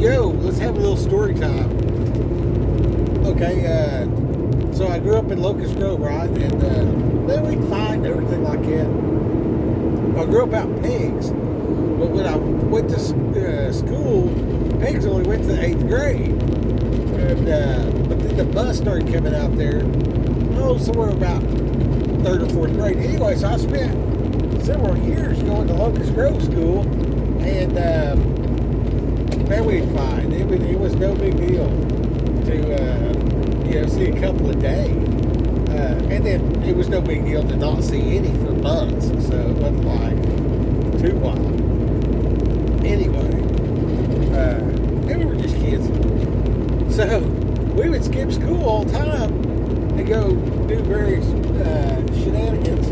Yo, let's have a little story time. Okay, so I grew up in Locust Grove, right? And then we'd fight and everything like that. I grew up out in Pigs, but when I went to school, Pigs only went to the 8th grade. And but then the bus started coming out there, somewhere about 3rd or 4th grade. Anyway, so I spent several years going to Locust Grove School, and man, we'd fight. It was no big deal to see a couple a day, and then it was no big deal to not see any for months. So it wasn't like too wild. Anyway, and we were just kids, so we would skip school all the time and go do various shenanigans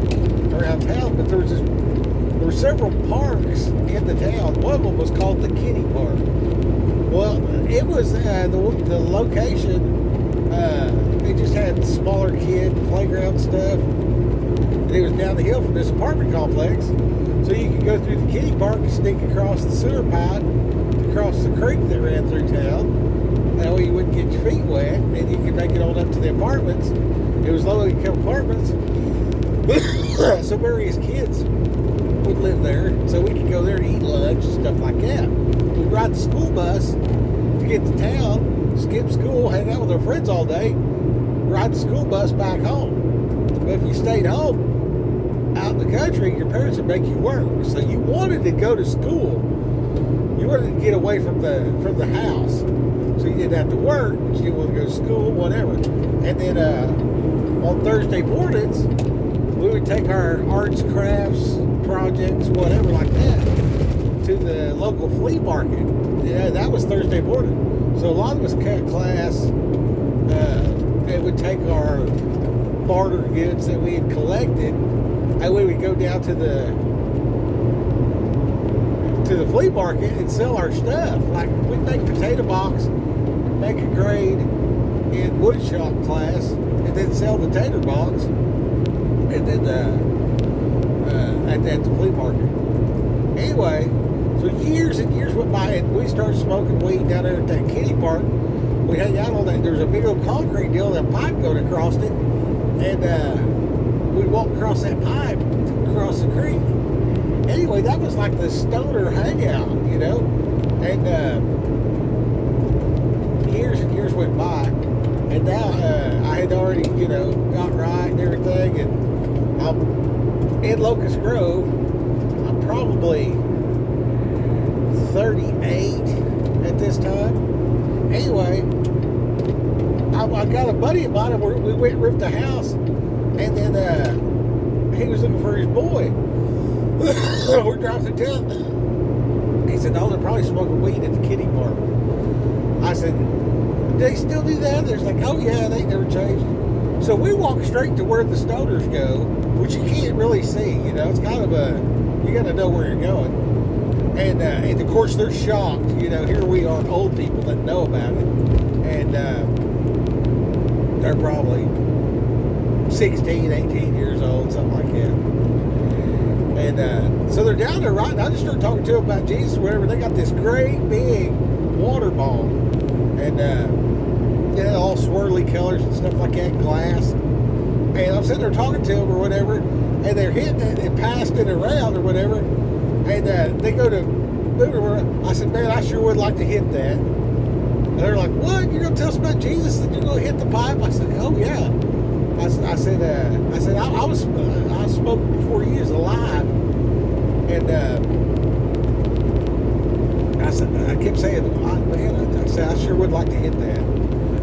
around town. But there were several parks in the town. One of them was called the Kitty Park. Well, it was the location. It just had smaller kid playground stuff, and it was down the hill from this apartment complex. So you could go through the Kitty Park and sneak across the sewer pipe, across the creek that ran through town. That way you wouldn't get your feet wet, and you could make it on up to the apartments. It was low-income apartments, so various kids would live there, so we could go there to eat lunch and stuff like that. We'd ride the school bus to get to town, skip school, hang out with our friends all day, ride the school bus back home. But if you stayed home, out in the country, your parents would make you work. So you wanted to go to school. You wanted to get away from the house. So you didn't have to work, but you didn't want to go to school, whatever. And then on Thursday mornings, we would take our arts, crafts, projects, whatever like that, to the local flea market. Yeah, that was Thursday morning. So a lot of us cut class and would take our barter goods that we had collected, and we would go down to the flea market and sell our stuff. Like, we'd make potato box, make a grade in wood shop class, and then sell the tater box, and then at the flea market. Anyway, so years and years went by, and we started smoking weed down there at that Kitty Park. We hang out all day. There's a big old concrete deal, that pipe going across it, and we'd walk across that pipe to cross the creek. Anyway, that was like the stoner hangout, and years and years went by, and now I had already, got right and everything, and I'm in Locust Grove. I'm probably 38 at this time. Anyway, I got a buddy of mine, and we went and ripped a house, and then he was looking for his boy. We're driving through town. He said, they're probably smoking weed at the Kitty Park. I said, do they still do that? They're like, oh yeah, they ain't never changed. So we walk straight to where the stoners go, which you can't really see, it's kind of you got to know where you're going. And of course they're shocked, here we are, old people that know about it. And they're probably 16, 18 years old, something like that. And so they're down there, right? And I just started talking to them about Jesus or whatever. They got this great big water bomb, and all swirly colors and stuff like that, glass. And I'm sitting there talking to them or whatever, and they're hitting it and passing it around or whatever. And they go to move it around. I said, man, I sure would like to hit that. And they're like, what? You're going to tell us about Jesus and you're going to hit the pipe? I said, oh yeah. I said I smoked before he was alive, and I kept saying, man, I said I sure would like to hit that.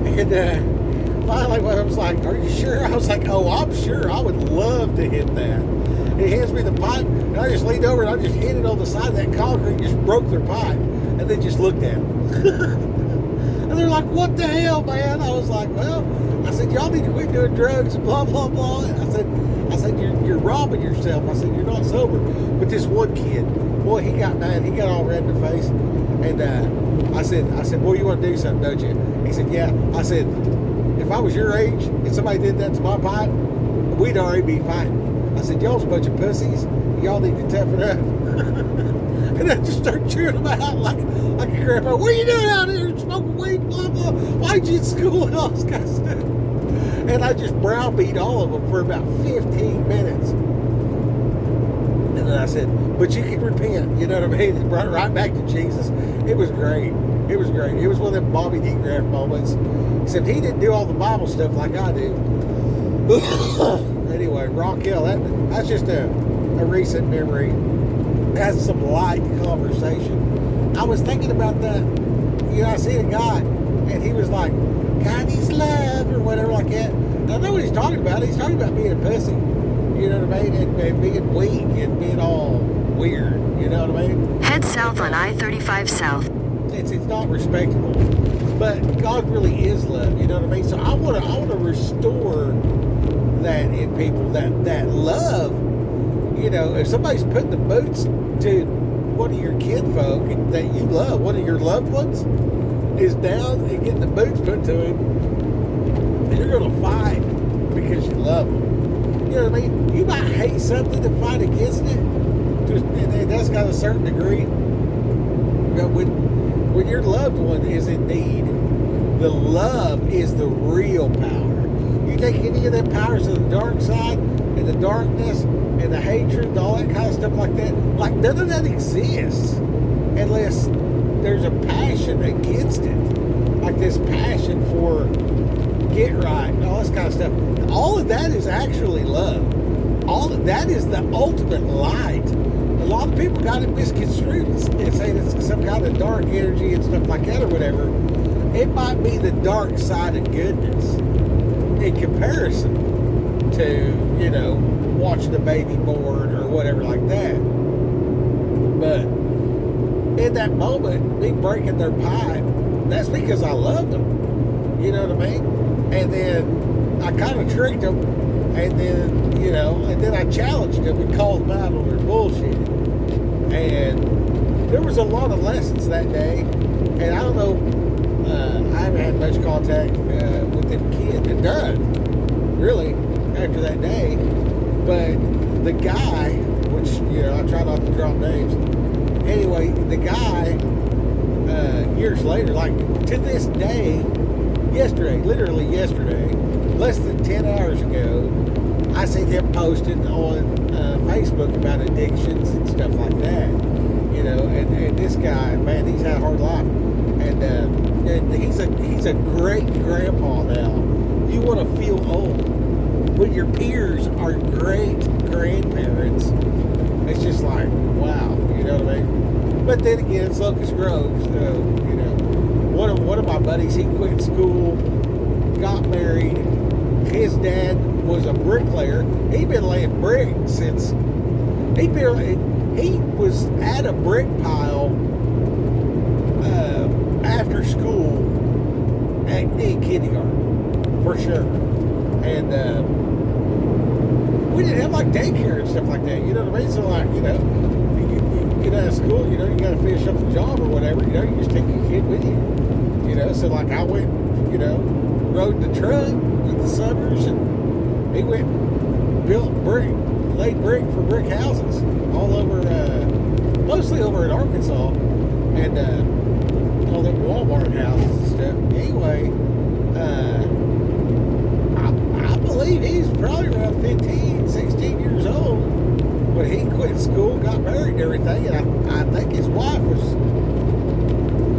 And finally, when I was like, are you sure? I was like, oh, I'm sure. I would love to hit that. And he hands me the pipe, and I just leaned over and I just hit it on the side of that concrete, and just broke their pipe, and they just looked at me. And they're like, what the hell, man? I was like, well, I said, y'all need to quit doing drugs and blah, blah, blah. I said, you're robbing yourself. I said, you're not sober. But this one kid, boy, he got mad. He got all red in the face. And I said, boy, you want to do something, don't you? He said, yeah. I said, if I was your age and somebody did that to my pipe, we'd already be fighting. I said, y'all's a bunch of pussies. Y'all need to toughen up. And I just start chewing them out like a grandpa. What are you doing out here smoking weed, blah, blah. Why'd you in school and all this kind of stuff? And I just browbeat all of them for about 15 minutes. And then I said, but you can repent. You know what I mean? It brought right back to Jesus. It was great. It was great. It was one of them Bobby D. Graff moments. Except he didn't do all the Bible stuff like I do. Anyway, Raquel, that's just a recent memory. Has some light conversation. I was thinking about that. You know, I see a guy, and he was like, God is love, or whatever like that. And I know what he's talking about. He's talking about being a pussy. You know what I mean? And being weak and being all weird. You know what I mean? Head south on I-35 South. It's not respectable. But God really is love. You know what I mean? So I want to restore that in people. That love. You know, if somebody's putting the boots to one of your kinfolk that you love, one of your loved ones, is down and getting the boots put to him, and you're going to fight because you love him. You know what I mean? You might hate something and fight against it, and that's got a certain degree. But when your loved one is in need, the love is the real power. You take any of the powers of the dark side and the darkness and the hatred and all that kind of stuff like that, like none of that exists unless there's a passion against it. Like this passion for get right and all this kind of stuff. All of that is actually love. All of that is the ultimate light. A lot of people got it misconstrued and saying it's some kind of dark energy and stuff like that or whatever. It might be the dark side of goodness in comparison to, you know, watching a baby born or whatever like that. But in that moment, me breaking their pipe, that's because I loved them. You know what I mean? And then I kind of tricked them, and then, you know, and then I challenged them and called them out on their bullshit. And there was a lot of lessons that day, and I don't know, I haven't had much contact with them kids, and none, really, after that day. But the guy, which, you know, I try not to drop names. Anyway, the guy, years later, like to this day, yesterday, literally yesterday, less than 10 hours ago, I see him posting on Facebook about addictions and stuff like that. You know, and this guy, man, he's had a hard life. And he's a great grandpa now. You want to feel old. When your peers are great grandparents, it's just like, wow, you know what I mean? But then again, it's Locust Grove, so, you know, one of my buddies, he quit school, got married. His dad was a bricklayer. He'd been laying bricks since, he was at a brick pile after school in kindergarten, for sure. And, we didn't have like daycare and stuff like that, you know what I mean? So like, you know, you get out of school, you know, you got to finish up the job or whatever, you know, you just take your kid with you, you know. So like I went, you know, rode the truck in the summers, and he went, built brick, laid brick for brick houses all over, mostly over in Arkansas, and all them Walmart houses and stuff. Anyway, I believe he's probably around 15, 16 years old when he quit school, got married and everything, and I think his wife was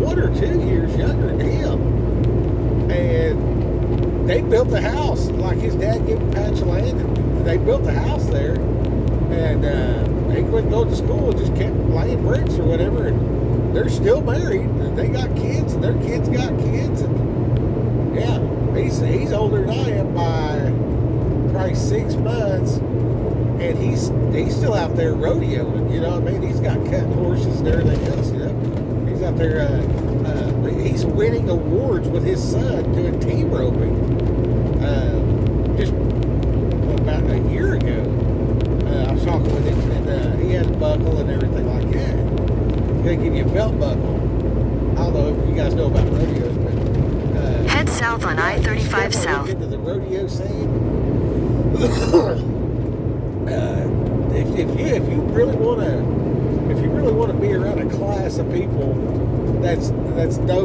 1 or 2 years younger than him. And they built a house, like his dad gave him a patch of land, and they built a house there. And they quit going to school, just kept laying bricks or whatever, and they're still married, and they got kids, and their kids got kids, and yeah, he's older than I am by probably 6 months, and he's still out there rodeoing, you know what I mean? He's got cutting horses and everything else, you know? He's out there, he's winning awards with his son doing team roping. Just about a year ago, I was talking with him, and he had a buckle and everything like that. They give you a belt buckle. I don't know if you guys know about rodeos, but head south on I-35 South. Into the rodeo scene. If you really want to, if if you really want to be around a class of people that's no,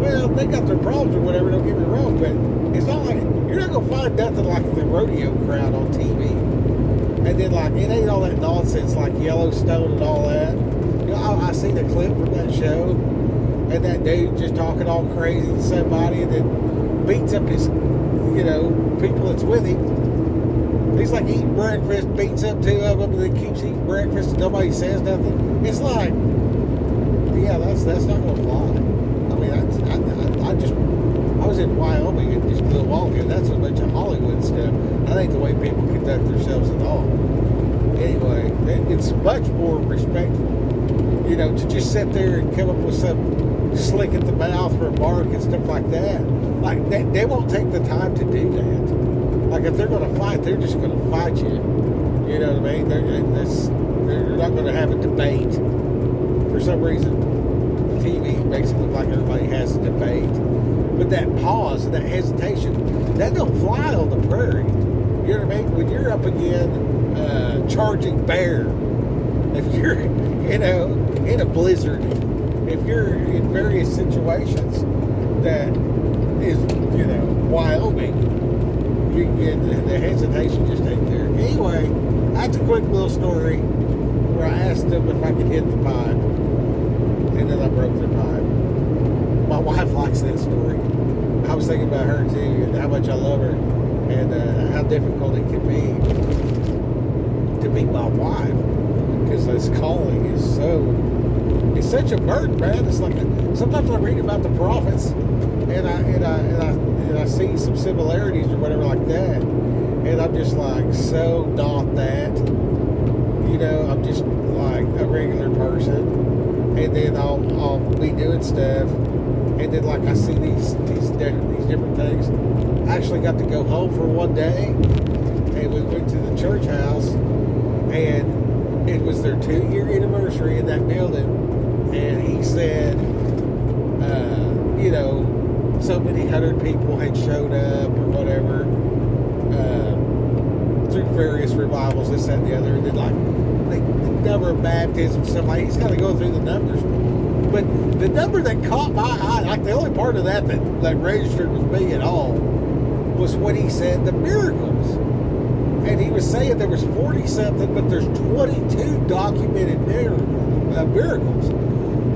well, they got their problems or whatever, don't get me wrong, but it's not like, you're not going to find nothing like the rodeo crowd on TV. And then, like, it ain't all that nonsense like Yellowstone and all that. You know, I seen a clip from that show, and that dude just talking all crazy to somebody, and then beats up his, you know, people that's with him. He's like eating breakfast, beats up two of them, and then keeps eating breakfast, and nobody says nothing. It's like, yeah, that's not going to fly. I mean, I was in Wyoming just a little while ago. That's a bunch of Hollywood stuff. That ain't the way people conduct themselves at all. Anyway, it's much more respectful, you know, to just sit there and come up with some slick at the mouth remark and stuff like that. Like, they won't take the time to do that. Like, if they're going to fight, they're just going to fight you. You know what I mean? They're not going to have a debate. For some reason, TV makes it look like everybody has a debate. But that pause and that hesitation, that don't fly on the prairie. You know what I mean? When you're up again, charging bear, if you're, you know, in a blizzard, if you're in various situations that is, you know, Wyoming, the hesitation just ain't there. Anyway, that's a quick little story where I asked them if I could hit the pipe, and then I broke their pipe. My wife likes that story. I was thinking about her too, and how much I love her, and how difficult it can be to be my wife, because this calling is it's such a burden, man. It's like sometimes I read about the prophets, and I see some similarities or whatever like that, and I'm just like, so not that, you know. I'm just like a regular person, and then I'll be doing stuff. And then, like, I see these different things. I actually got to go home for one day, and we went to the church house, and it was their 2-year anniversary in that building. And he said, you know, so many hundred people had showed up or whatever, through various revivals, this, that, and the other. And then, like, the number of baptisms, stuff like, he's got to go through the numbers. But the number that caught my eye, like the only part of that registered with me at all, was when he said the miracles. And he was saying there was 40-something, but there's 22 documented miracles.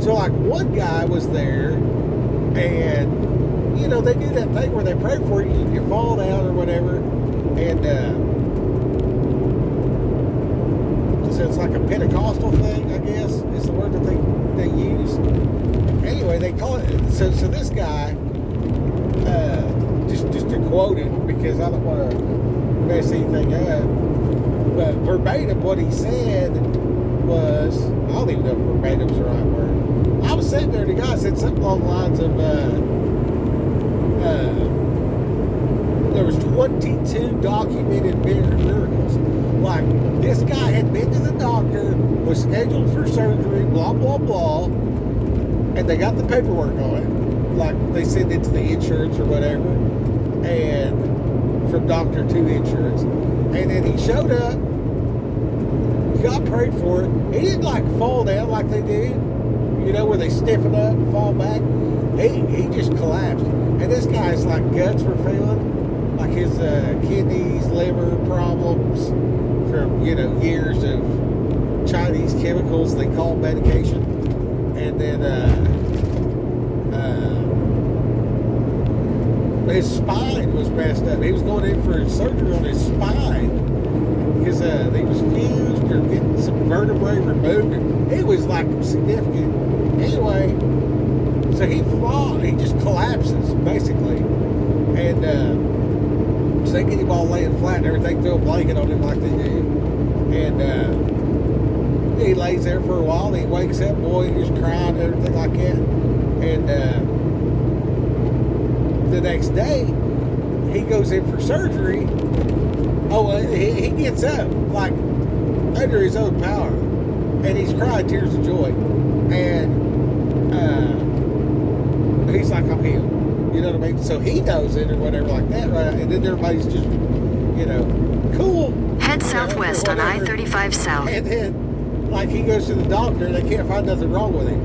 So, like, one guy was there, and, you know, they do that thing where they pray for you, and you fall down or whatever, and so it's like a Pentecostal thing, I guess, is the word that they use. Anyway, they call it, so this guy, just to quote it, because I don't want to mess anything up, but verbatim what he said was, I don't even know if verbatim's the right word. I was sitting there, and the guy said something along the lines of, there was 22 documented miracles. Like, this guy had been to the doctor, was scheduled for surgery, blah, blah, blah, and they got the paperwork on it. Like, they send it to the insurance or whatever, and from doctor to insurance. And then he showed up, got prayed for it. He didn't, like, fall down like they do, you know, where they stiffen up and fall back. He just collapsed. And this guy's, like, guts were failing, like his kidneys, liver problems, from, you know, years of Chinese chemicals they call medication. And then his spine was messed up. He was going in for surgery on his spine because he was fused or getting some vertebrae removed. It was like significant. Anyway, so he just collapses basically, and so they get him all laying flat and everything, throw a blanket on him like they do, and he lays there for a while. And he wakes up, boy, he's crying and everything like that, and the next day he goes in for surgery. He gets up like under his own power, and he's crying tears of joy, and he's like, I'm healed. You know what I mean? So he knows it or whatever like that, right? And then everybody's just, you know, cool. Head southwest on I-35 South. And then like he goes to the doctor and they can't find nothing wrong with him.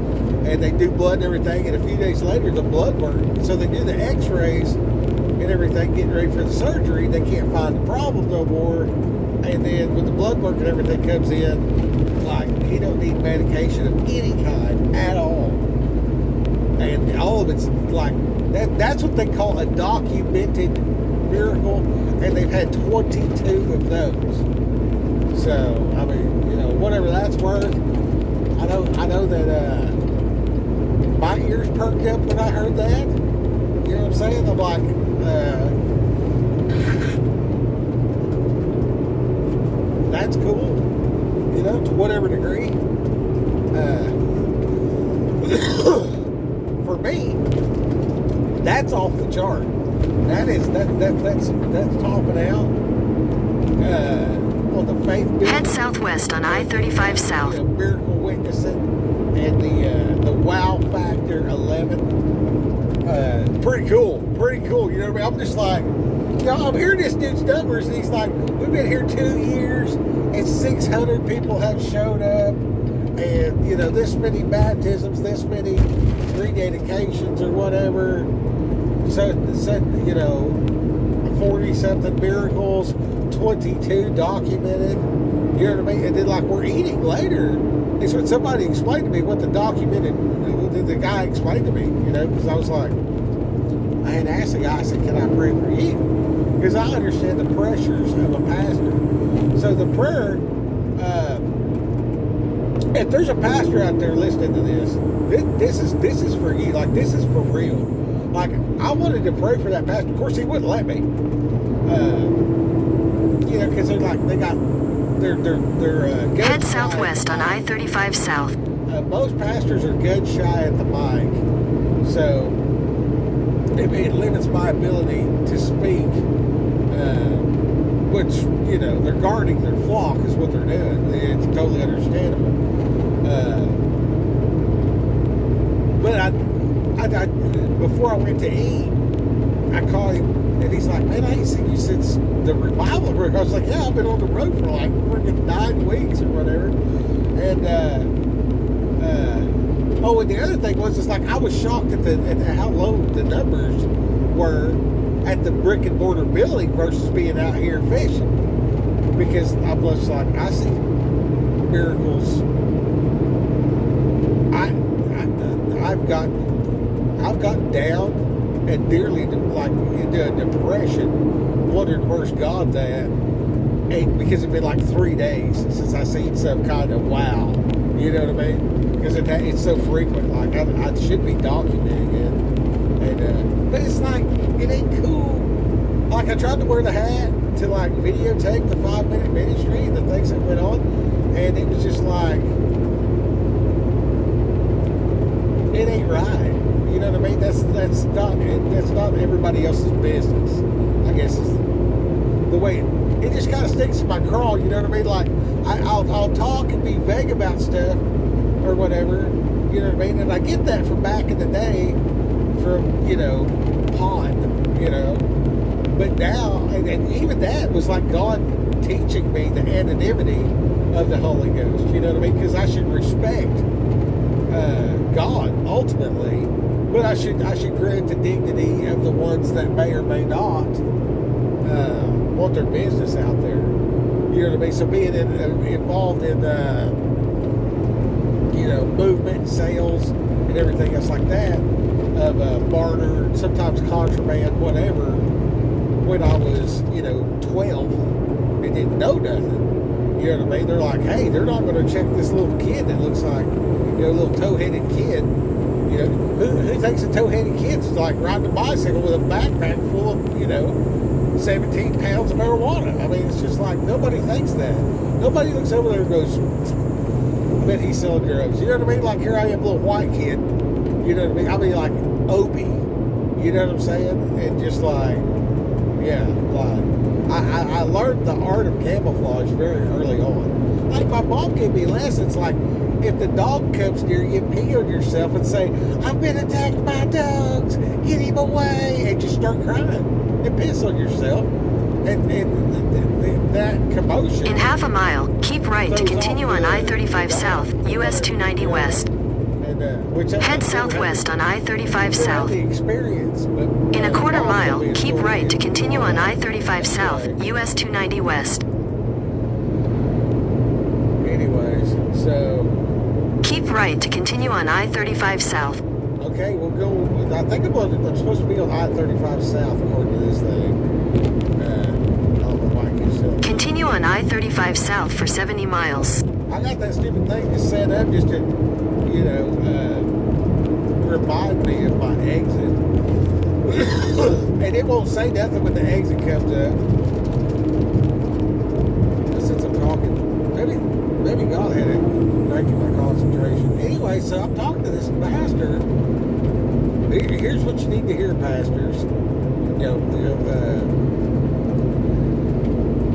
And they do blood and everything, and a few days later the blood work. So they do the x-rays and everything, getting ready for the surgery. They can't find the problem no more. And then when the blood work and everything comes in, like, he don't need medication of any kind at all. And all of it's like, that's what they call a documented miracle. And they've had 22 of those. So, I mean, you know, whatever that's worth. I know that my ears perked up when I heard that. You know what I'm saying? I'm like, that's cool. You know, to whatever degree. For me, that's off the chart. That's topping out. On the faith building. Head southwest on I-35 South. The miracle witnessing and the wow factor 11. Pretty cool. You know what I mean? I'm just like, you know, I'm hearing this dude's numbers, and he's like, we've been here 2 years, and 600 people have showed up, and, you know, this many baptisms, this many rededications or whatever. So you know, 40-something miracles, 22 documented. You know what I mean? And then, like, we're eating later. It's when somebody explained to me what the the guy explained to me, you know, because I was like, I had asked the guy, I said, can I pray for you? Because I understand the pressures of a pastor. So the prayer, if there's a pastor out there listening to this is for you. Like, this is for real. Like, I wanted to pray for that pastor. Of course, he wouldn't let me. You know, because they're like, they got their Head southwest on I-35 South. Most pastors are gun shy at the mic, so it limits my ability to speak. Which, you know, they're guarding their flock is what they're doing. It's totally understandable. But I before I went to eat, I called him, and he's like, man, I ain't seen you since the revival break. I was like, yeah, I've been on the road for like freaking 9 weeks or whatever. And and the other thing was, it's like, I was shocked at how low the numbers were at the brick and mortar building versus being out here fishing. Because I'm just like, I see miracles. I've gotten down and nearly like into a depression, wondering where's God's at. And because it's been like 3 days since I seen some kind of wow. You know what I mean? Because it's so frequent. Like, I should be documenting it. And but it's like, it ain't cool. Like, I tried to wear the hat to like videotape the 5-minute ministry and the things that went on, and it was just like, it ain't right. You know what I mean? That's not everybody else's business. I guess is the way it just kind of sticks in my craw. You know what I mean? Like, I'll talk and be vague about stuff or whatever. You know what I mean? And I get that from back in the day, from, you know, Pond. You know, but now, and even that was like God teaching me the anonymity of the Holy Ghost. You know what I mean? Because I should respect God ultimately, but I should grant the dignity of the ones that may or may not want their business out there. You know what I mean? So being involved in you know, movement, sales, and everything else like that, of barter, sometimes contraband, whatever. When I was, you know, 12 and didn't know nothing, you know what I mean? They're like, hey, they're not going to check this little kid that looks like, you know, a little toe-headed kid. You know, who thinks a toe-headed kid's like riding a bicycle with a backpack full of, you know, 17 pounds of marijuana? I mean, it's just like, nobody thinks that. Nobody looks over there and goes, I bet he's selling drugs. You know what I mean? Like, here I am, little white kid. You know what I mean? I mean, like, Opie. You know what I'm saying? And just like, yeah, like, I learned the art of camouflage very early on. Like, my mom gave me lessons, like, if the dog comes near you, pee on yourself and say, I've been attacked by dogs, get him away, and just start crying and piss on yourself. and that commotion. In half a mile, keep right to continue on I-35 South, US 290 West. Which Head southwest on I-35 South. The experience, but In a quarter mile, probably keep right to story. continue on I-35 South, US 290 West. Anyways, so Keep right to continue on I-35 South. okay, we'll go. I think I'm supposed to be on I-35 South according to this thing. On the bike itself. Continue on I-35 South for 70 miles. I got that stupid thing just set up just to, remind me of my exit. And it won't say nothing when the exit comes up. Since I'm talking, maybe God had it breaking my concentration. Anyway, so I'm talking to this pastor. Here's what you need to hear, pastors.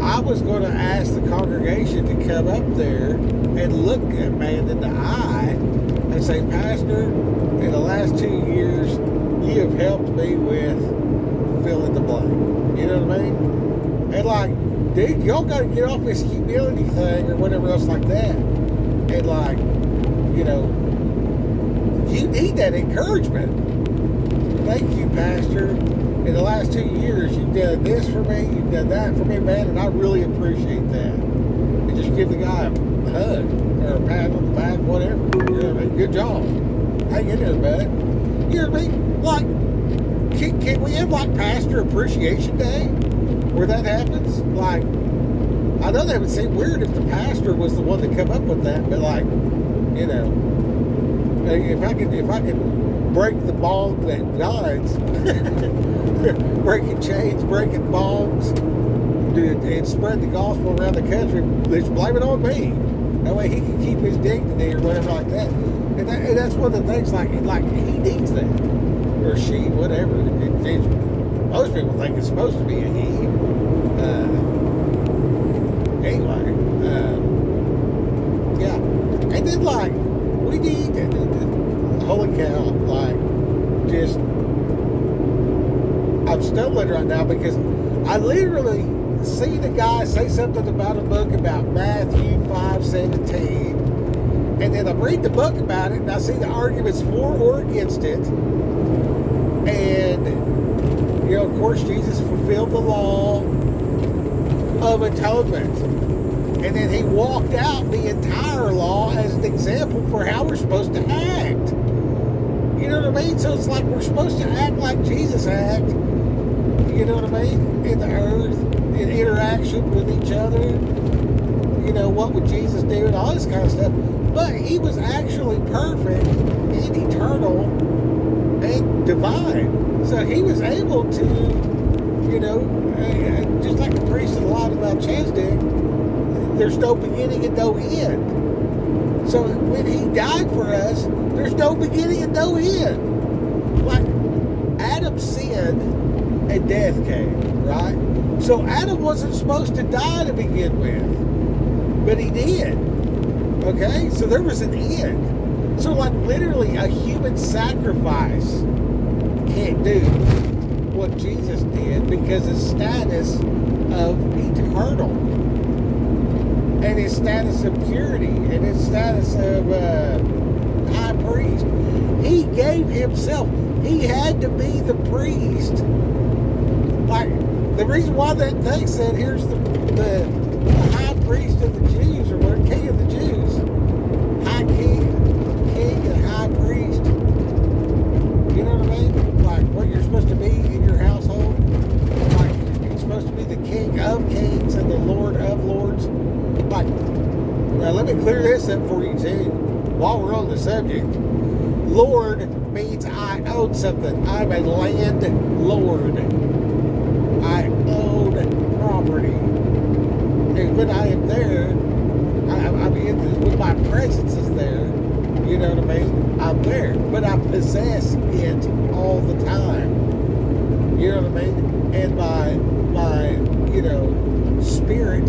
I was going to ask the congregation to come up there and look a man in the eye and say, Pastor, in the last 2 years, you have helped me with fill in the blank. You know what I mean? And like, dude, y'all got to get off this humility thing or whatever else like that. And like, you need that encourament. Thank you, Pastor. In the last 2 years, you've done this for me, you've done that for me, man, and I really appreciate that. And just give the guy a hug or a pat on the back, whatever. You know what I mean? Good job. Hang in there, bud. You know what I mean? Like, can we have like Pastor Appreciation Day where that happens? Like, I know that would seem weird if the pastor was the one to come up with that, but like, if I could break the bong that guides, breaking chains, breaking bongs, and spread the gospel around the country, just blame it on me. That way he can keep his dignity or whatever like that. And that's one of the things, like he needs that. Or she, whatever. Most people think it's supposed to be a he. Anyway, yeah. And then, like, we need, holy cow, like, just, I'm stumbling right now because I literally see the guy say something about a book about Matthew 5:17, and then I read the book about it, and I see the arguments for or against it, and, of course, Jesus fulfilled the law of atonement, and then he walked out the entire law as an example for how we're supposed to act. You know what I mean? So it's like we're supposed to act like Jesus acted. You know what I mean? In the earth, in interaction with each other. What would Jesus do and all this kind of stuff. But he was actually perfect and eternal and divine. So he was able to, just like the priest of the light of Melchizedek, there's no beginning and no end. So when he died for us, there's no beginning and no end. Like, Adam sinned and death came, right? So Adam wasn't supposed to die to begin with, but he did. Okay? So there was an end. So, like, literally a human sacrifice can't do what Jesus did because his status of eternal and his status of purity and his status of high priest. He gave himself. He had to be the priest. Like, the reason why that thing said, here's the high priest of the Jews, or what, king of the Jews. High king and high priest. You know what I mean? Like, what you're supposed to be in your household. Like, you're supposed to be the King of kings and the Lord of lords. Like, now let me clear this up for you too, while we're on the subject. Lord means I own something. I'm a landlord. I own property. And when I am there, when my presence is there, you know what I mean? I'm there. But I possess it all the time. You know what I mean? And my spirit,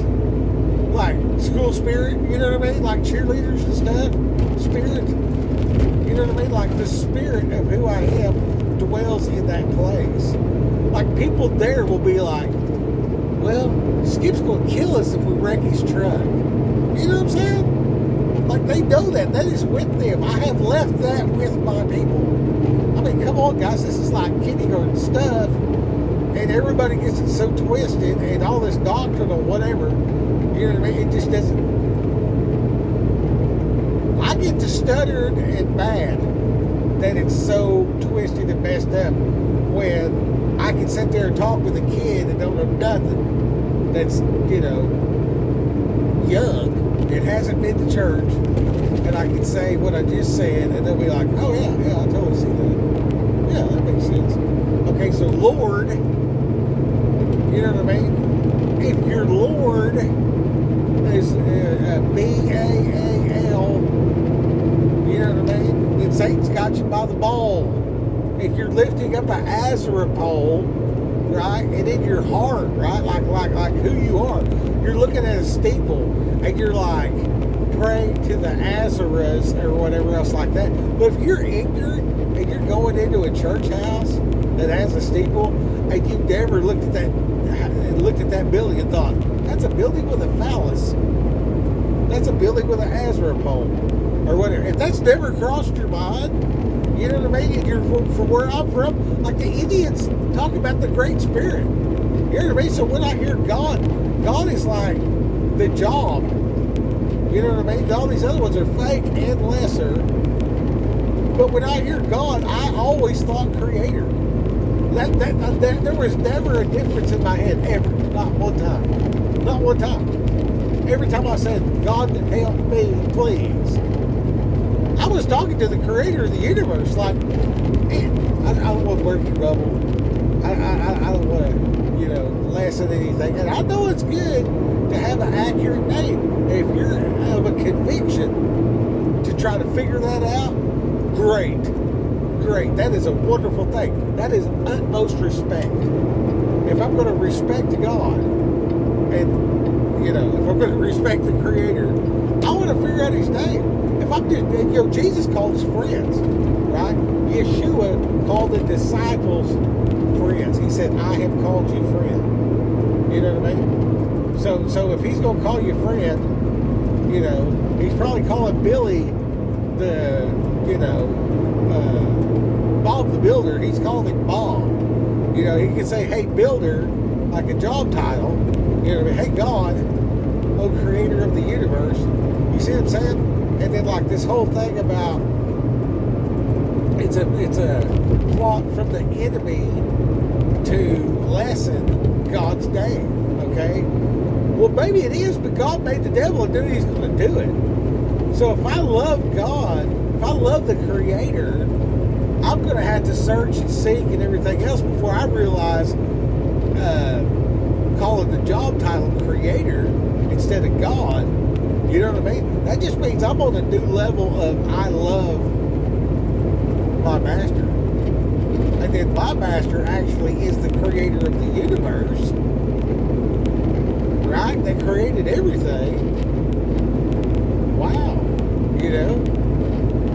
like school spirit, you know what I mean? Like cheerleaders and stuff, spirit, you know what I mean? Like the spirit of who I am dwells in that place. Like people there will be like, well, Skip's going to kill us if we wreck his truck. You know what I'm saying? Like, they know that. That is with them. I have left that with my people. I mean, come on, guys. This is like kindergarten stuff. And everybody gets it so twisted and all this doctrinal whatever. You know what I mean? It just doesn't. I get to stuttering and mad that it's so twisted and messed up when I can sit there and talk with a kid and don't know nothing that's, you know, young and hasn't been to church, and I can say what I just said and they'll be like, oh yeah, I totally see that. Yeah, that makes sense. Okay, so Lord, you know what I mean? If your Lord is B-A-A-L, you know what I mean? Then Satan's got you by the ball. If you're lifting up an Azra pole, right, and in your heart, right, like who you are, you're looking at a steeple and you're like praying to the Azaras or whatever else like that. But if you're ignorant and you're going into a church house that has a steeple and you've never looked at that building and thought, that's a building with a phallus, that's a building with an Azra pole, or whatever. If that's never crossed your mind, you know what I mean? And you're from where I'm from, like the Indians talk about the Great Spirit. You know what I mean? So when I hear God is like the job. You know what I mean? All these other ones are fake and lesser. But when I hear God, I always thought Creator. There was never a difference in my head, ever. Not one time. Not one time. Every time I said, God help me, please, I was talking to the Creator of the universe. Like, man, I don't want to work your bubble. I don't want to, you know, lessen anything. And I know it's good to have an accurate name. If you're of a conviction to try to figure that out, great. That is a wonderful thing. That is utmost respect. If I'm going to respect God, and, you know, if I'm going to respect the Creator, I want to figure out His name. If I'm just, you know, Jesus called His friends, right? Yeshua called the disciples friends. He said, I have called you friend. You know what I mean? So if He's going to call you friend, you know, He's probably calling Billy the, you know, Bob the Builder. He's called him Bob. You know, he can say, hey, Builder, like a job title. You know what I mean? Hey, God, oh, Creator of the universe. You see what I'm saying? And then, like, this whole thing about it's a plot from the enemy to lessen God's name, okay? Well, maybe it is, but God made the devil and knew He's going to do it. So if I love God, if I love the Creator, I'm going to have to search and seek and everything else before I realize calling the job title Creator instead of God. You know what I mean? That just means I'm on a new level of I love my master. And then my master actually is the Creator of the universe. Right? That created everything. Wow. You know?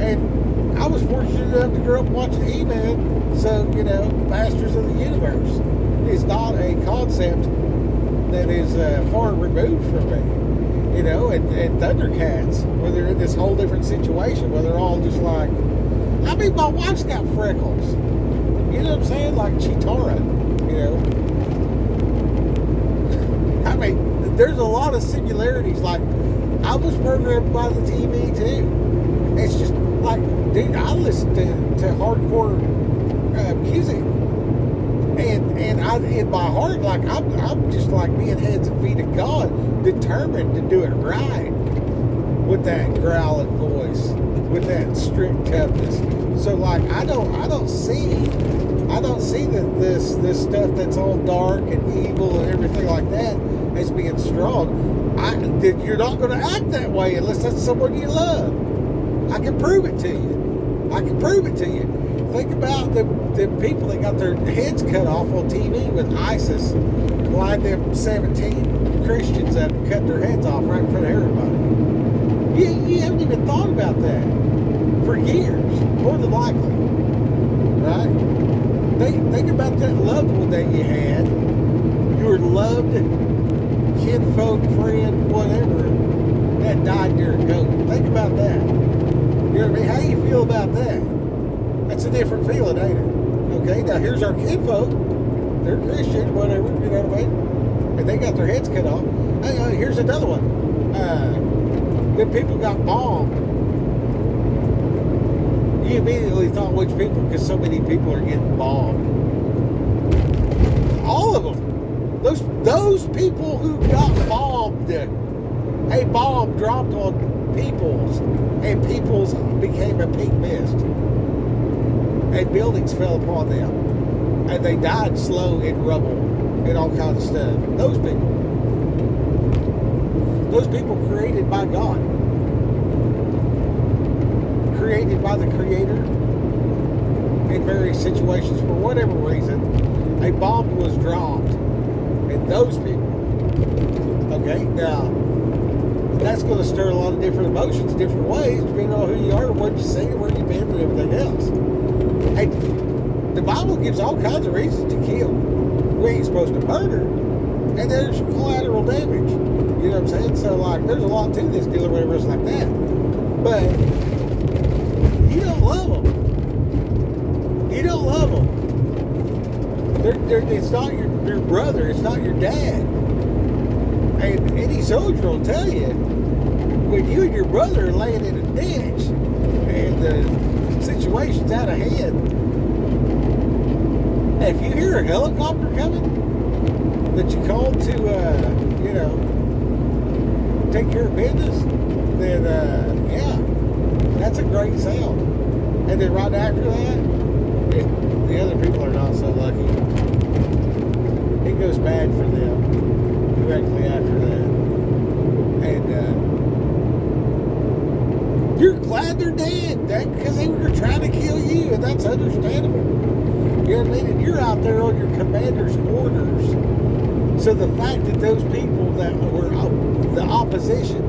And I was fortunate enough to grow up watching He-Man, so, you know, Masters of the Universe is not a concept that is far removed from me. You know, and Thundercats, where they're in this whole different situation, where they're all just like, I mean, my wife's got freckles. You know what I'm saying? Like Cheetara, you know. I mean, there's a lot of similarities. Like, I was programmed by the TV, too. It's just like, dude, I listen to hardcore music, and I, in my heart, like I'm just like being hands and feet of God, determined to do it right, with that growling voice, with that strict toughness. So like I don't see that this stuff that's all dark and evil and everything like that as being strong. You're not going to act that way unless that's someone you love. I can prove it to you. Think about the people that got their heads cut off on TV with ISIS lined them 17 Christians up and cut their heads off right in front of everybody. You haven't even thought about that for years, more than likely, right? Think about that loved one that you had. your loved kinfolk, friend, whatever, that died during COVID. Think about that. You know what I mean? How do you feel about that? That's a different feeling, ain't it? Okay, now here's our kinfolk. They're Christian, whatever, you know what I mean? And they got their heads cut off. Hey, here's another one. Then people got bombed. You immediately thought which people, because so many people are getting bombed. All of them. Those people who got bombed, a bomb dropped on Peoples, and Peoples became a pink mist, and buildings fell upon them, and they died slow in rubble and all kinds of stuff. Those people created by God, created by the Creator in various situations for whatever reason, a bomb was dropped. And those people, okay, now, that's going to stir a lot of different emotions, different ways, depending on who you are, what you see, where you've been, and everything else. Hey, the Bible gives all kinds of reasons to kill. We ain't supposed to murder, and there's collateral damage. You know what I'm saying? So, like, there's a lot to this deal or whatever else like that. But you don't love them. You don't love them. It's not your brother, it's not your dad. And any soldier will tell you, when you and your brother are laying in a ditch and the situation's out of hand, if you hear a helicopter coming that you called to, take care of business, then, yeah, that's a great sound. And then right after that, the other people are not so lucky. It goes bad for them directly after that. And you're glad they're dead, because they were trying to kill you, and that's understandable. You know what I mean? And you're out there on your commander's orders. So the fact that those people that were the opposition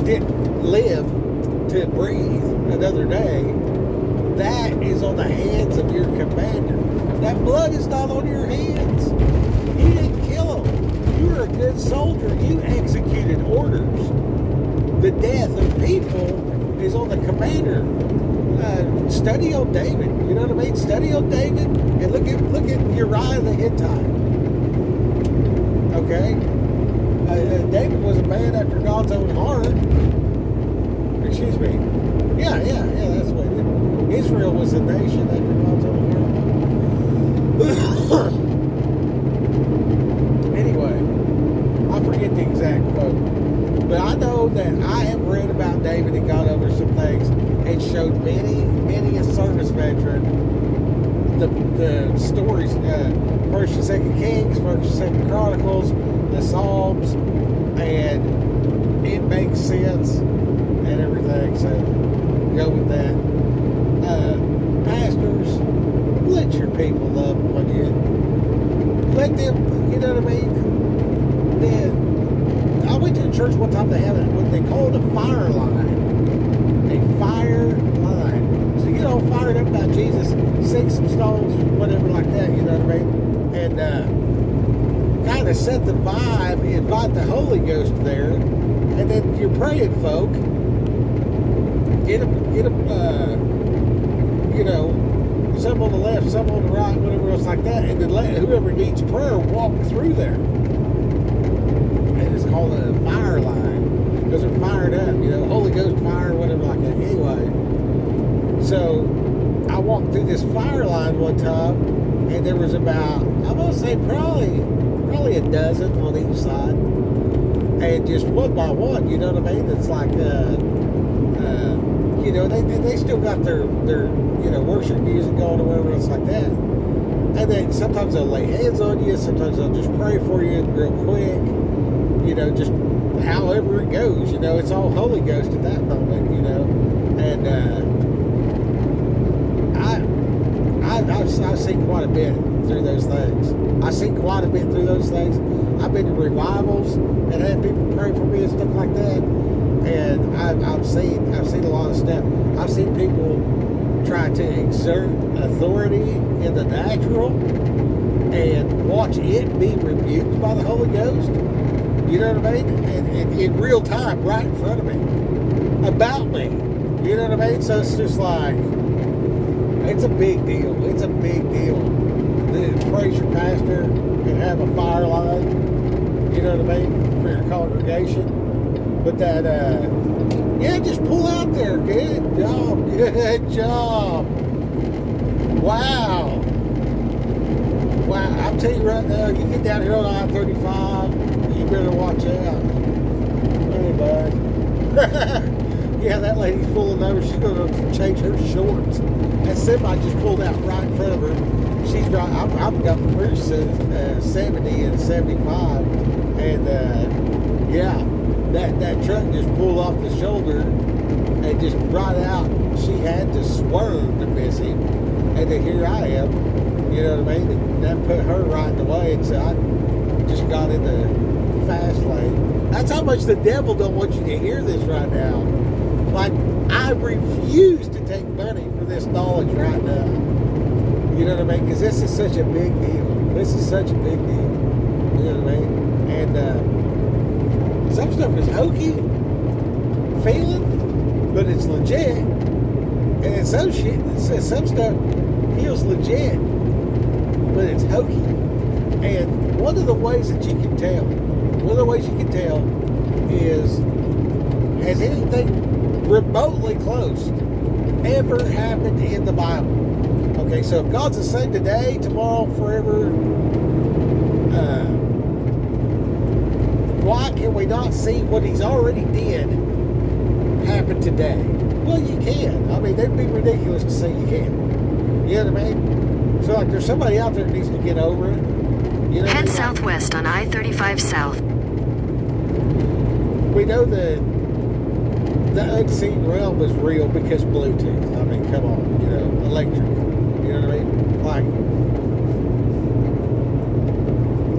didn't live to breathe another day, that is on the hands of your commander. That blood is not on your hands. You didn't kill them. You were a good soldier. You executed orders. The death of people is on the commander. Study on David. You know what I mean? Study on David and look at Uriah the Hittite. Okay? David was a man after God's own heart. Excuse me. Yeah, that's what it is. Israel was a nation after God's own heart. Anyway, I forget the exact quote. But I know that I have read about David and got over some things and showed many a service veteran the stories, 1st and 2nd Kings, 1st and 2nd Chronicles, the Psalms, and it makes sense and everything, so go with that. Pastors, let your people love one you. Let them, you know what I mean? Then, I went to a church one time, they have what they call a fire line. A fire line. So you get all fired up about Jesus, sing some songs, whatever like that, you know what I mean? And kind of set the vibe, invite the Holy Ghost there, and then your praying folk, get them, some on the left, some on the right, whatever else like that, and then let whoever needs prayer walk through there. And it's called a fire line, because they're fired up, Holy Ghost fire, whatever like that. Anyway, so I walked through this fire line one time, and there was about, I'm going to say probably a dozen on each side, and just one by one, you know what I mean? It's like, they still got their worship music going or whatever else like that. And then sometimes they'll lay hands on you, sometimes they'll just pray for you real quick, just however it goes, it's all Holy Ghost at that moment, and I've seen quite a bit through those things. I've been to revivals and had people pray for me and stuff like that, and I've seen a lot of stuff. I've seen people try to exert authority in the natural and watch it be rebuked by the Holy Ghost. You know what I mean? And in real time, right in front of me, about me. You know what I mean? So it's just like, it's a big deal. It's a big deal. The praise your pastor and have a fire line. You know what I mean? For your congregation. But that, yeah, just pull out there. Good job. Good job. Wow. Wow. I'll tell you right now, you get down here on I-35, you better watch out. Hey, bud. Yeah, that lady's full of numbers. She's going to change her shorts. That semi just pulled out right in front of her. She's driving. I've got Cruise 70 and 75. And, yeah, that truck just pulled off the shoulder and just right out. She had to swerve to miss him. And then here I am. You know what I mean? And that put her right in the way, and so I just got in the fast lane. That's how much the devil don't want you to hear this right now. Like, I refuse to take money for this knowledge right now. You know what I mean? Because this is such a big deal. This is such a big deal. You know what I mean? And some stuff is hokey, feeling, but it's legit. And then some stuff feels legit, but it's hokey. And one of the ways that you can tell, is, has anything remotely close ever happened in the Bible? Okay, so if God's the same today, tomorrow, forever, why can we not see what He's already did happen today? Well, you can. I mean, that'd be ridiculous to say you can't. You know what I mean? So, like, there's somebody out there that needs to get over it. You know, head southwest on I-35 South. We know the unseen realm is real because Bluetooth. I mean, come on, you know, electric. You know what I mean? Like,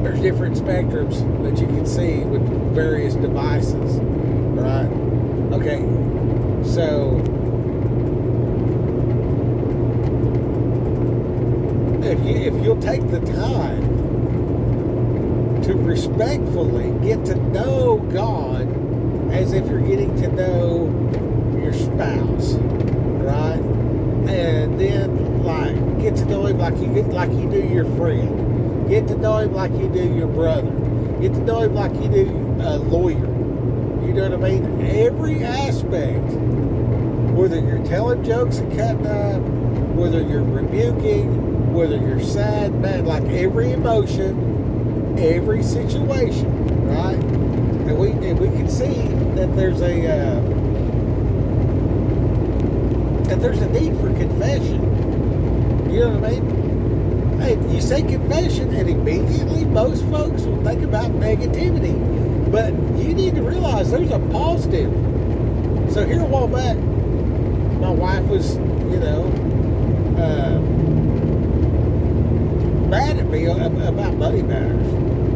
there's different spectrums that you can see with various devices, right? Okay, so if you'll take the time to respectfully get to know God as if you're getting to know your spouse, right? And then, like, get to know Him like you do your friend. Get to know Him like you do your brother. Get to know Him like you do a lawyer. You know what I mean? Every aspect, whether you're telling jokes and cutting up, whether you're rebuking, whether you're sad, mad, like every emotion, every situation, right? And we can see that there's a need for confession. You know what I mean? Hey, you say confession, and immediately most folks will think about negativity. But you need to realize there's a positive. So here a while back, my wife was, mad at me about money matters.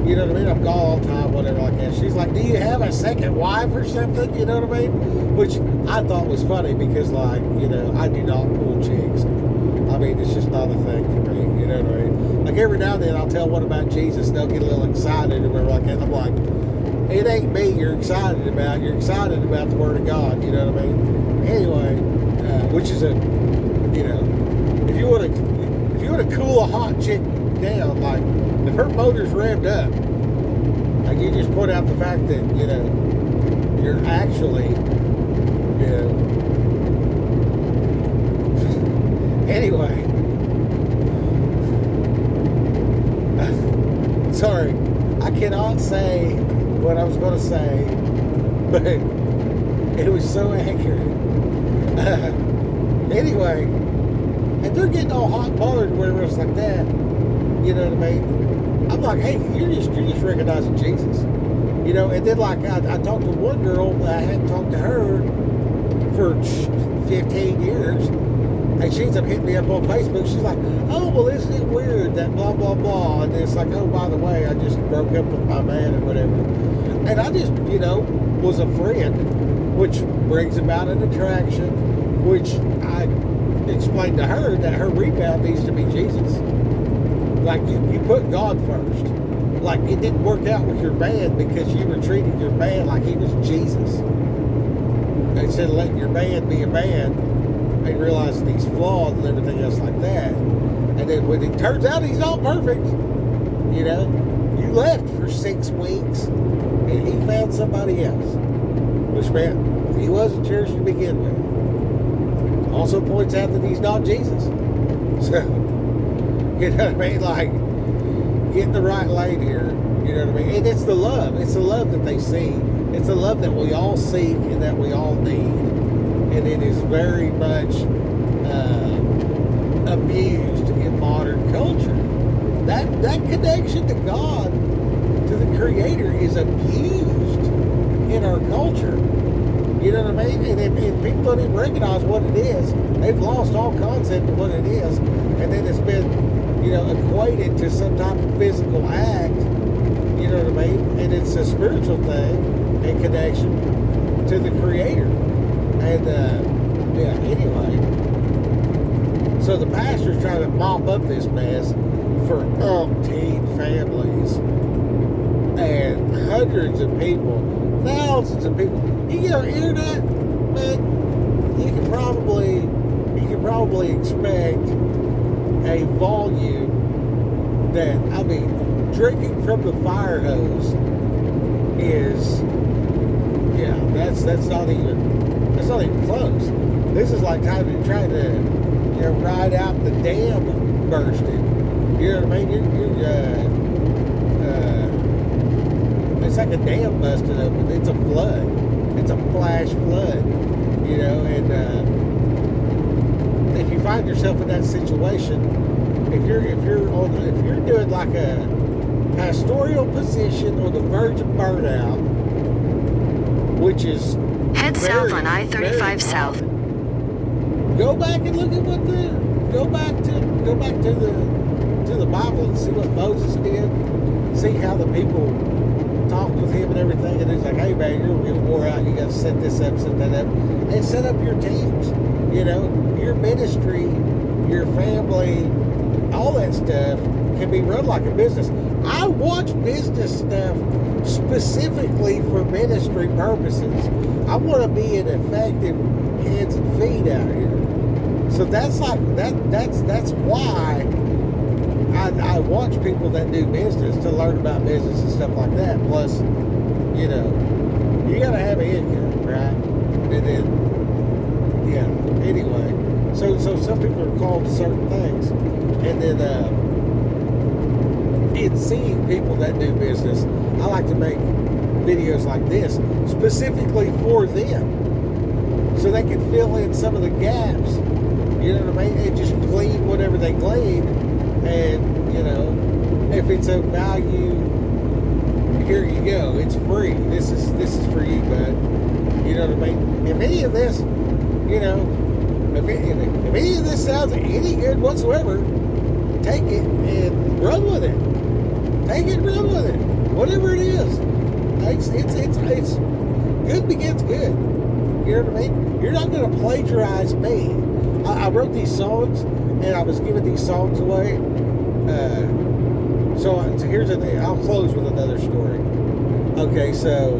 You know what I mean? I'm gone all the time, whatever like that. She's like, do you have a second wife or something? You know what I mean? Which I thought was funny because, like, I do not pull chicks. I mean, it's just not a thing for me. You know what I mean? Like, every now and then I'll tell one about Jesus and they'll get a little excited or whatever like that. I'm like, it ain't me you're excited about. You're excited about the Word of God. You know what I mean? Anyway, which is if you want to cool a hot chick down, like, if her motor's revved up, like, you just point out the fact that, you're actually, anyway, sorry, I cannot say what I was going to say, but it was so accurate. Anyway, and they're getting all hot and bothered or whatever else like that. You know what I mean? I'm like, hey, you're just recognizing Jesus. And then, like, I talked to one girl that I hadn't talked to her for 15 years, and she ends up hitting me up on Facebook. She's like, oh, well, isn't it weird that blah, blah, blah? And it's like, oh, by the way, I just broke up with my man or whatever. And I just, was a friend, which brings about an attraction, which I explained to her that her rebound needs to be Jesus. Like you put God first. Like it didn't work out with your band because you were treating your band like he was Jesus. Instead of letting your band be a band and realizing he's flawed and everything else like that. And then when it turns out he's not perfect, you know, you left for 6 weeks and he found somebody else. Which meant he wasn't yours to begin with. Also points out that he's not Jesus. So, you know what I mean? Like, get in the right lane here. You know what I mean? And it's the love. It's the love that they see. It's the love that we all seek and that we all need. And it is very much abused in modern culture. That connection to God, to the Creator, is abused in our culture. You know what I mean? And people don't even recognize what it is. They've lost all concept of what it is. And then it's been, you know, equated to some type of physical act. You know what I mean? And it's a spiritual thing in connection to the Creator. And, yeah, anyway. So the pastor's trying to mop up this mess for umpteen families and hundreds of people, thousands of people. You get on the internet, man, you can probably expect a volume that, I mean, drinking from the fire hose is, yeah, that's not even close. This is like trying to, you know, ride out the dam bursting. You know what I mean? It's like a dam busted open. It's a flood. It's a flash flood. You know, and if you find yourself in that situation, if you're doing like a pastoral position on the verge of burnout, which is head south on I-35 South. Go back and look at go back to the Bible and see what Moses did. See how the people talked with him and everything. And he's like, hey man, you're getting wore out. You got to set this up, set that up, and set up your teams. You know, your ministry, your family, all that stuff can be run like a business. I watch business stuff specifically for ministry purposes. I want to be an effective hands and feet out here. So that's like that's why I watch people that do business to learn about business and stuff like that. Plus, you know, you gotta have an income, right? And then, yeah. Anyway, so some people are called to certain things, and then in seeing people that do business, I like to make videos like this specifically for them, so they can fill in some of the gaps. You know what I mean? And just glean whatever they glean. And, you know, if it's of value, here you go. It's free. This is for you, bud. You know what I mean? If any of this, you know, if any of this sounds any good whatsoever, take it and run with it. Take it and run with it. Whatever it is. It's good begins good. You know what I mean? You're not going to plagiarize me. I wrote these songs, and I was giving these songs away. So here's the thing. I'll close with another story. Okay, so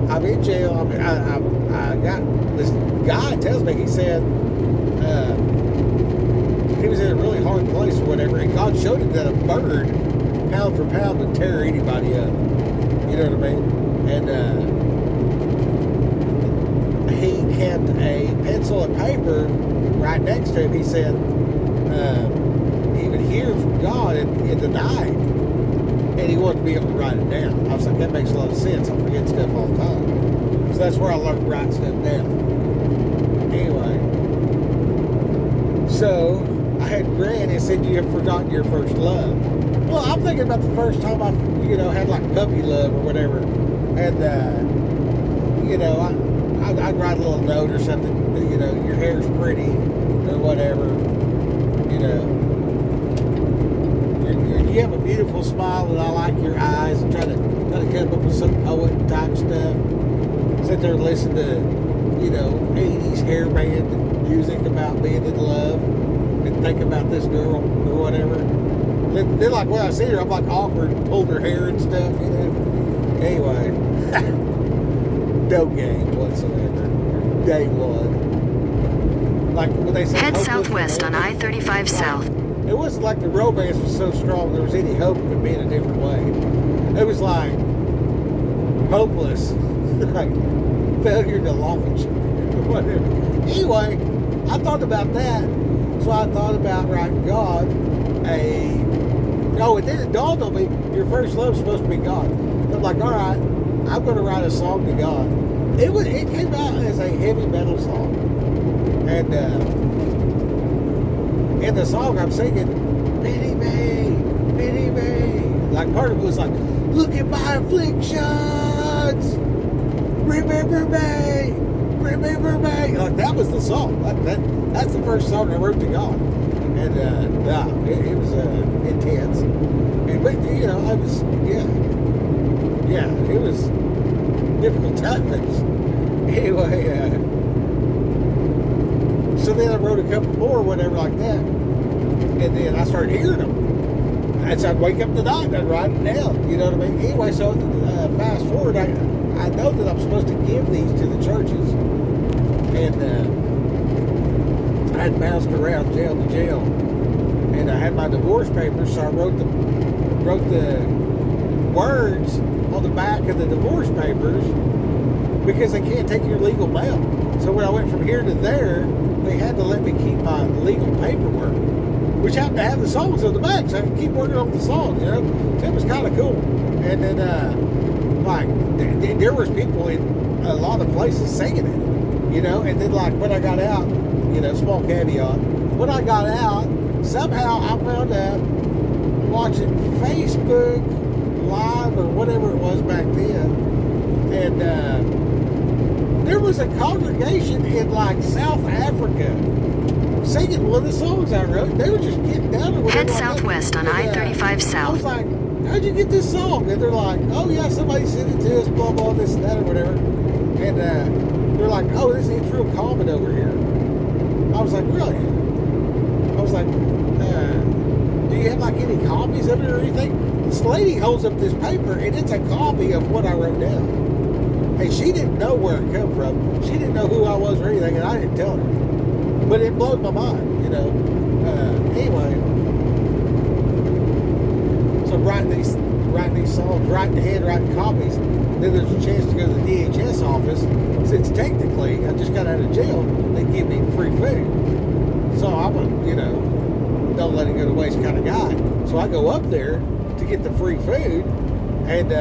I'm in jail. I got this guy tells me, he said he was in a really hard place or whatever, and God showed him that a bird, pound for pound, would tear anybody up. You know what I mean? And he kept a pencil and paper right next to him. He said he would hear from God in the night, and he wanted to be able to write it down. I was like, that makes a lot of sense. I forget stuff all the time. So that's where I learned to write stuff down. Anyway, so I had read, it said you have forgotten your first love. Well, I'm thinking about the first time I, you know, had like puppy love or whatever, and you know, I'd write a little note or something, you know, your hair's pretty, or whatever, you know, you have a beautiful smile and I like your eyes, and try to come up with some poet type stuff, sit there and listen to, you know, 80s hair band music about being in love, and think about this girl, or whatever, Then like when I see her, I'm like awkward and pulled her hair and stuff, you know. Anyway, no game whatsoever. Day one. Like when they say Head southwest on I-35 South. It wasn't like the romance was so strong there was any hope of it being a different way. It was like hopeless, like failure to launch, whatever. Anyway, I thought about that, so I thought about writing God and then it dawned on me, your first love's supposed to be God. I'm like, all right, I'm going to write a song to God. It came out as a heavy metal song, and in the song I'm singing, pity me, pity me. Like part of it was like, look at my afflictions, remember me, remember me. Like that was the song. That's the first song I wrote to God, and it was intense. And but you know, I was it was difficult times. Anyway, so then I wrote a couple more, whatever, like that. And then I started hearing them. And so I'd wake up in the night and I'd write it down. You know what I mean? Anyway, so fast forward, I know that I'm supposed to give these to the churches. And I had bounced around jail to jail. And I had my divorce papers, so I wrote the words on the back of the divorce papers because they can't take your legal mail. So when I went from here to there, they had to let me keep my legal paperwork, which happened to have the songs on the back, so I could keep working on the songs, you know. So it was kind of cool. And then, there was people in a lot of places singing it, you know. And then, like, when I got out, you know, small caveat, when I got out, somehow I wound up watching Facebook Live or whatever it was back then, and there was a congregation in like South Africa singing one of the songs I wrote. They were just getting down to whatever. Head southwest on I-35 South. I was like, how'd you get this song? And they're like, oh yeah, somebody sent it to us, blah blah, this and that or whatever. And they're like, oh, it's real common over here. I was like, really? I was like, do you have like any copies of it or anything? This lady holds up this paper and it's a copy of what I wrote down. And she didn't know where it come from. She didn't know who I was or anything, and I didn't tell her. But it blew my mind, you know. Anyway, so writing these songs, writing ahead, writing copies. Then there's a chance to go to the DHS office. Since technically I just got out of jail, they give me free food. So I'm a, you know, don't let it go to waste kind of guy. So I go up there to get the free food, and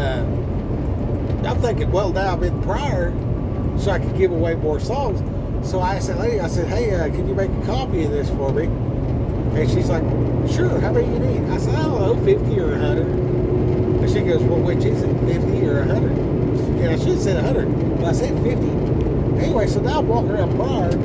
I'm thinking, well, now I'm in prior, so I could give away more songs. So I said, hey, can you make a copy of this for me? And she's like, sure, how many you need? I said, I don't know, 50 or 100. And she goes, well, which is it, 50 or 100? And I should have said 100, but I said 50. Anyway, so now I'm walking around prior.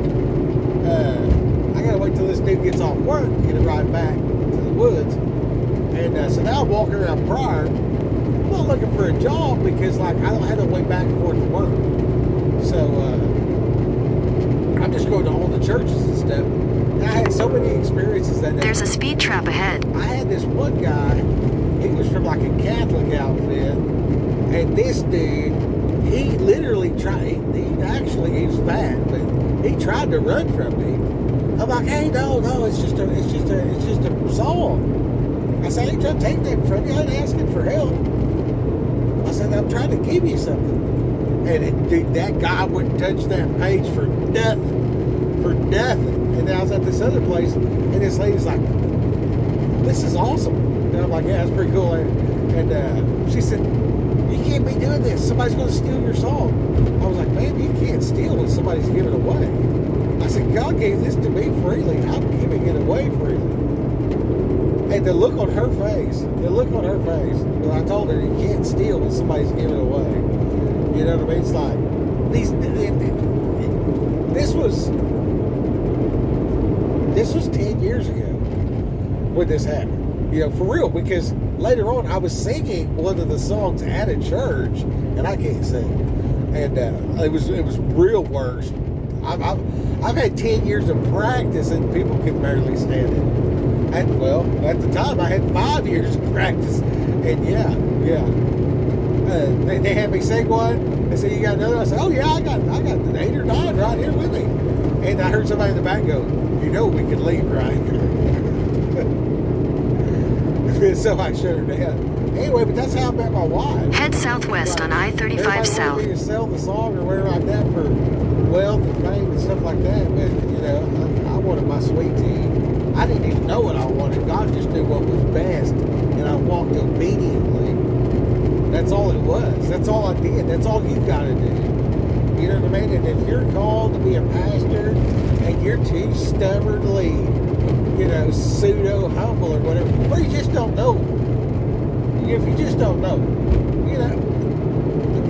I gotta wait till this dude gets off work to get a ride back to the woods. And so now I'm walking around prior. I'm not looking for a job because like I don't have no way back and forth to work. So I'm just going to all the churches and stuff. And I had so many experiences that day. There's a speed trap ahead. I had this one guy, he was from like a Catholic outfit, and this dude, he literally tried, he was fat, but he tried to run from me. I'm like, hey, no, it's just a song. I said, I ain't trying to take that from you. I ain't asking for help. I said, I'm trying to give you something. And dude, that guy wouldn't touch that page for nothing. For nothing. And then I was at this other place, and this lady's like, this is awesome. And I'm like, yeah, that's pretty cool. And she said, you can't be doing this. Somebody's going to steal your song. I was like, man, you can't steal when somebody's giving it away. I said, God gave this to me freely. I'm giving it away freely. And the look on her face, when I told her you can't steal when somebody's giving it away. You know what I mean? It's like, this was 10 years ago when this happened. You know, for real, because later on I was singing one of the songs at a church, and I can't sing. And it was real worse. I've had 10 years of practice and people can barely stand it. Well, at the time I had 5 years of practice, and yeah. They had me sing one. They said, "You got another?" I said, "Oh yeah, I got 8 or 9 right here with me." And I heard somebody in the back go, "You know we could leave, right?" So I shut her down. Anyway, but that's how I met my wife. Head southwest on I-35 South. Everybody wanted me to sell the song or whatever like that for wealth and fame and stuff like that. But you know, I wanted my sweet tea. I didn't even know what I wanted. God just knew what was best, and I walked obediently. That's all it was. That's all I did. That's all you got to do. You know what I mean? And if you're called to be a pastor and you're too stubbornly, you know, pseudo humble or whatever, or you just don't know. If you just don't know, you know,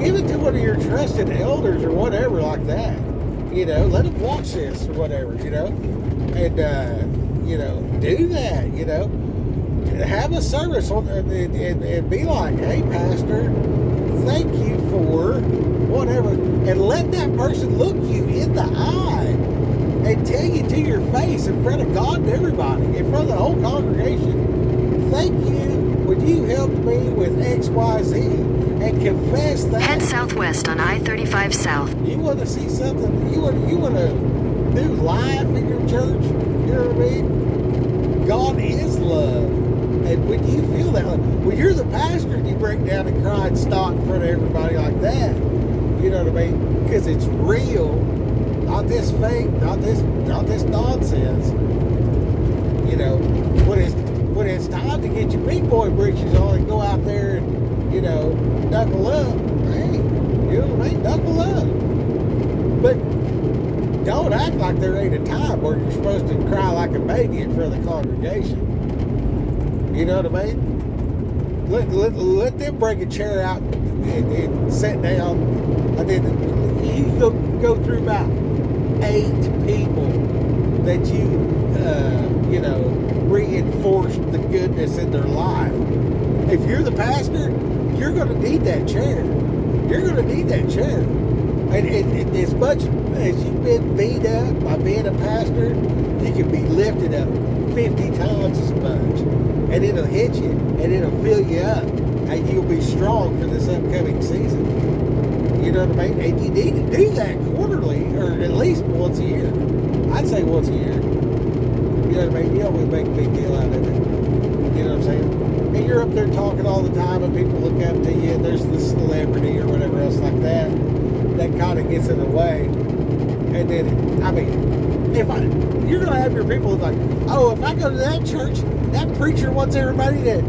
give it to one of your trusted elders or whatever like that. You know, let them watch this or whatever, you know, and, you know, do that, you know. Have a service and be like, "Hey, pastor, thank you for whatever," and let that person look you in the eye and tell you to your face in front of God and everybody, in front of the whole congregation, "Thank you, would you help me with X, Y, Z," and confess that. Head southwest on I-35 South. You want to see something? You want to do life in your church? You know what I mean? God is love. And when you feel that, when you're the pastor and you break down and cry and stalk in front of everybody like that, you know what I mean? Because it's real, not this fake, not this nonsense. You know, when it's time to get your big boy britches on and go out there and, you know, knuckle up, hey, you know what I mean? Knuckle up. But don't act like there ain't a time where you're supposed to cry like a baby in front of the congregation. You know what I mean? Let them bring a chair out and sit down. And then you go through about 8 people that you know, reinforced the goodness in their life. If you're the pastor, you're going to need that chair. You're going to need that chair. And as much as you've been beat up by being a pastor, you can be lifted up 50 times as much. And it'll hit you, and it'll fill you up, and you'll be strong for this upcoming season. You know what I mean? And you need to do that quarterly, or at least once a year. I'd say once a year. You know what I mean? You don't want to make a big deal out of it. You know what I'm saying? And you're up there talking all the time, and people look up to you, and there's the celebrity or whatever else like that. That kind of gets in the way. And then, I mean, you're going to have your people like, "Oh, if I go to that church, that preacher wants everybody to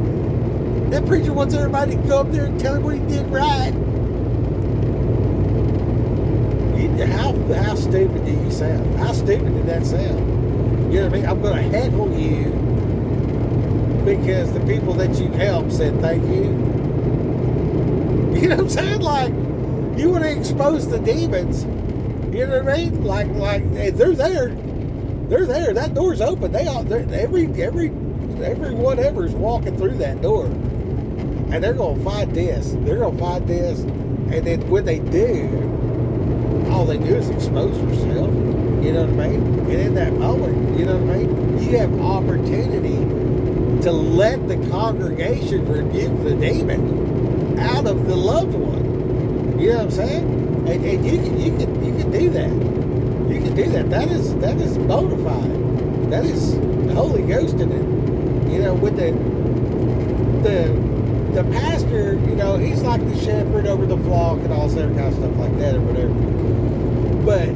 go up there and tell him what he did right." How stupid do you sound? How stupid did that sound? You know what I mean? I'm going to heckle you because the people that you helped said thank you. You know what I'm saying? Like, you want to expose the demons. You know what I mean? Like they're there. They're there. That door's open. Everyone ever is walking through that door. And they're going to find this. They're going to find this. And then when they do, all they do is expose themselves. You know what I mean? And in that moment, you know what I mean? You have opportunity to let the congregation rebuke the demon out of the loved one. You know what I'm saying? And you can do that. You can do that. That is bona fide. That is the Holy Ghost in it. You know, with the pastor, you know, he's like the shepherd over the flock and all that kind of stuff like that or whatever. But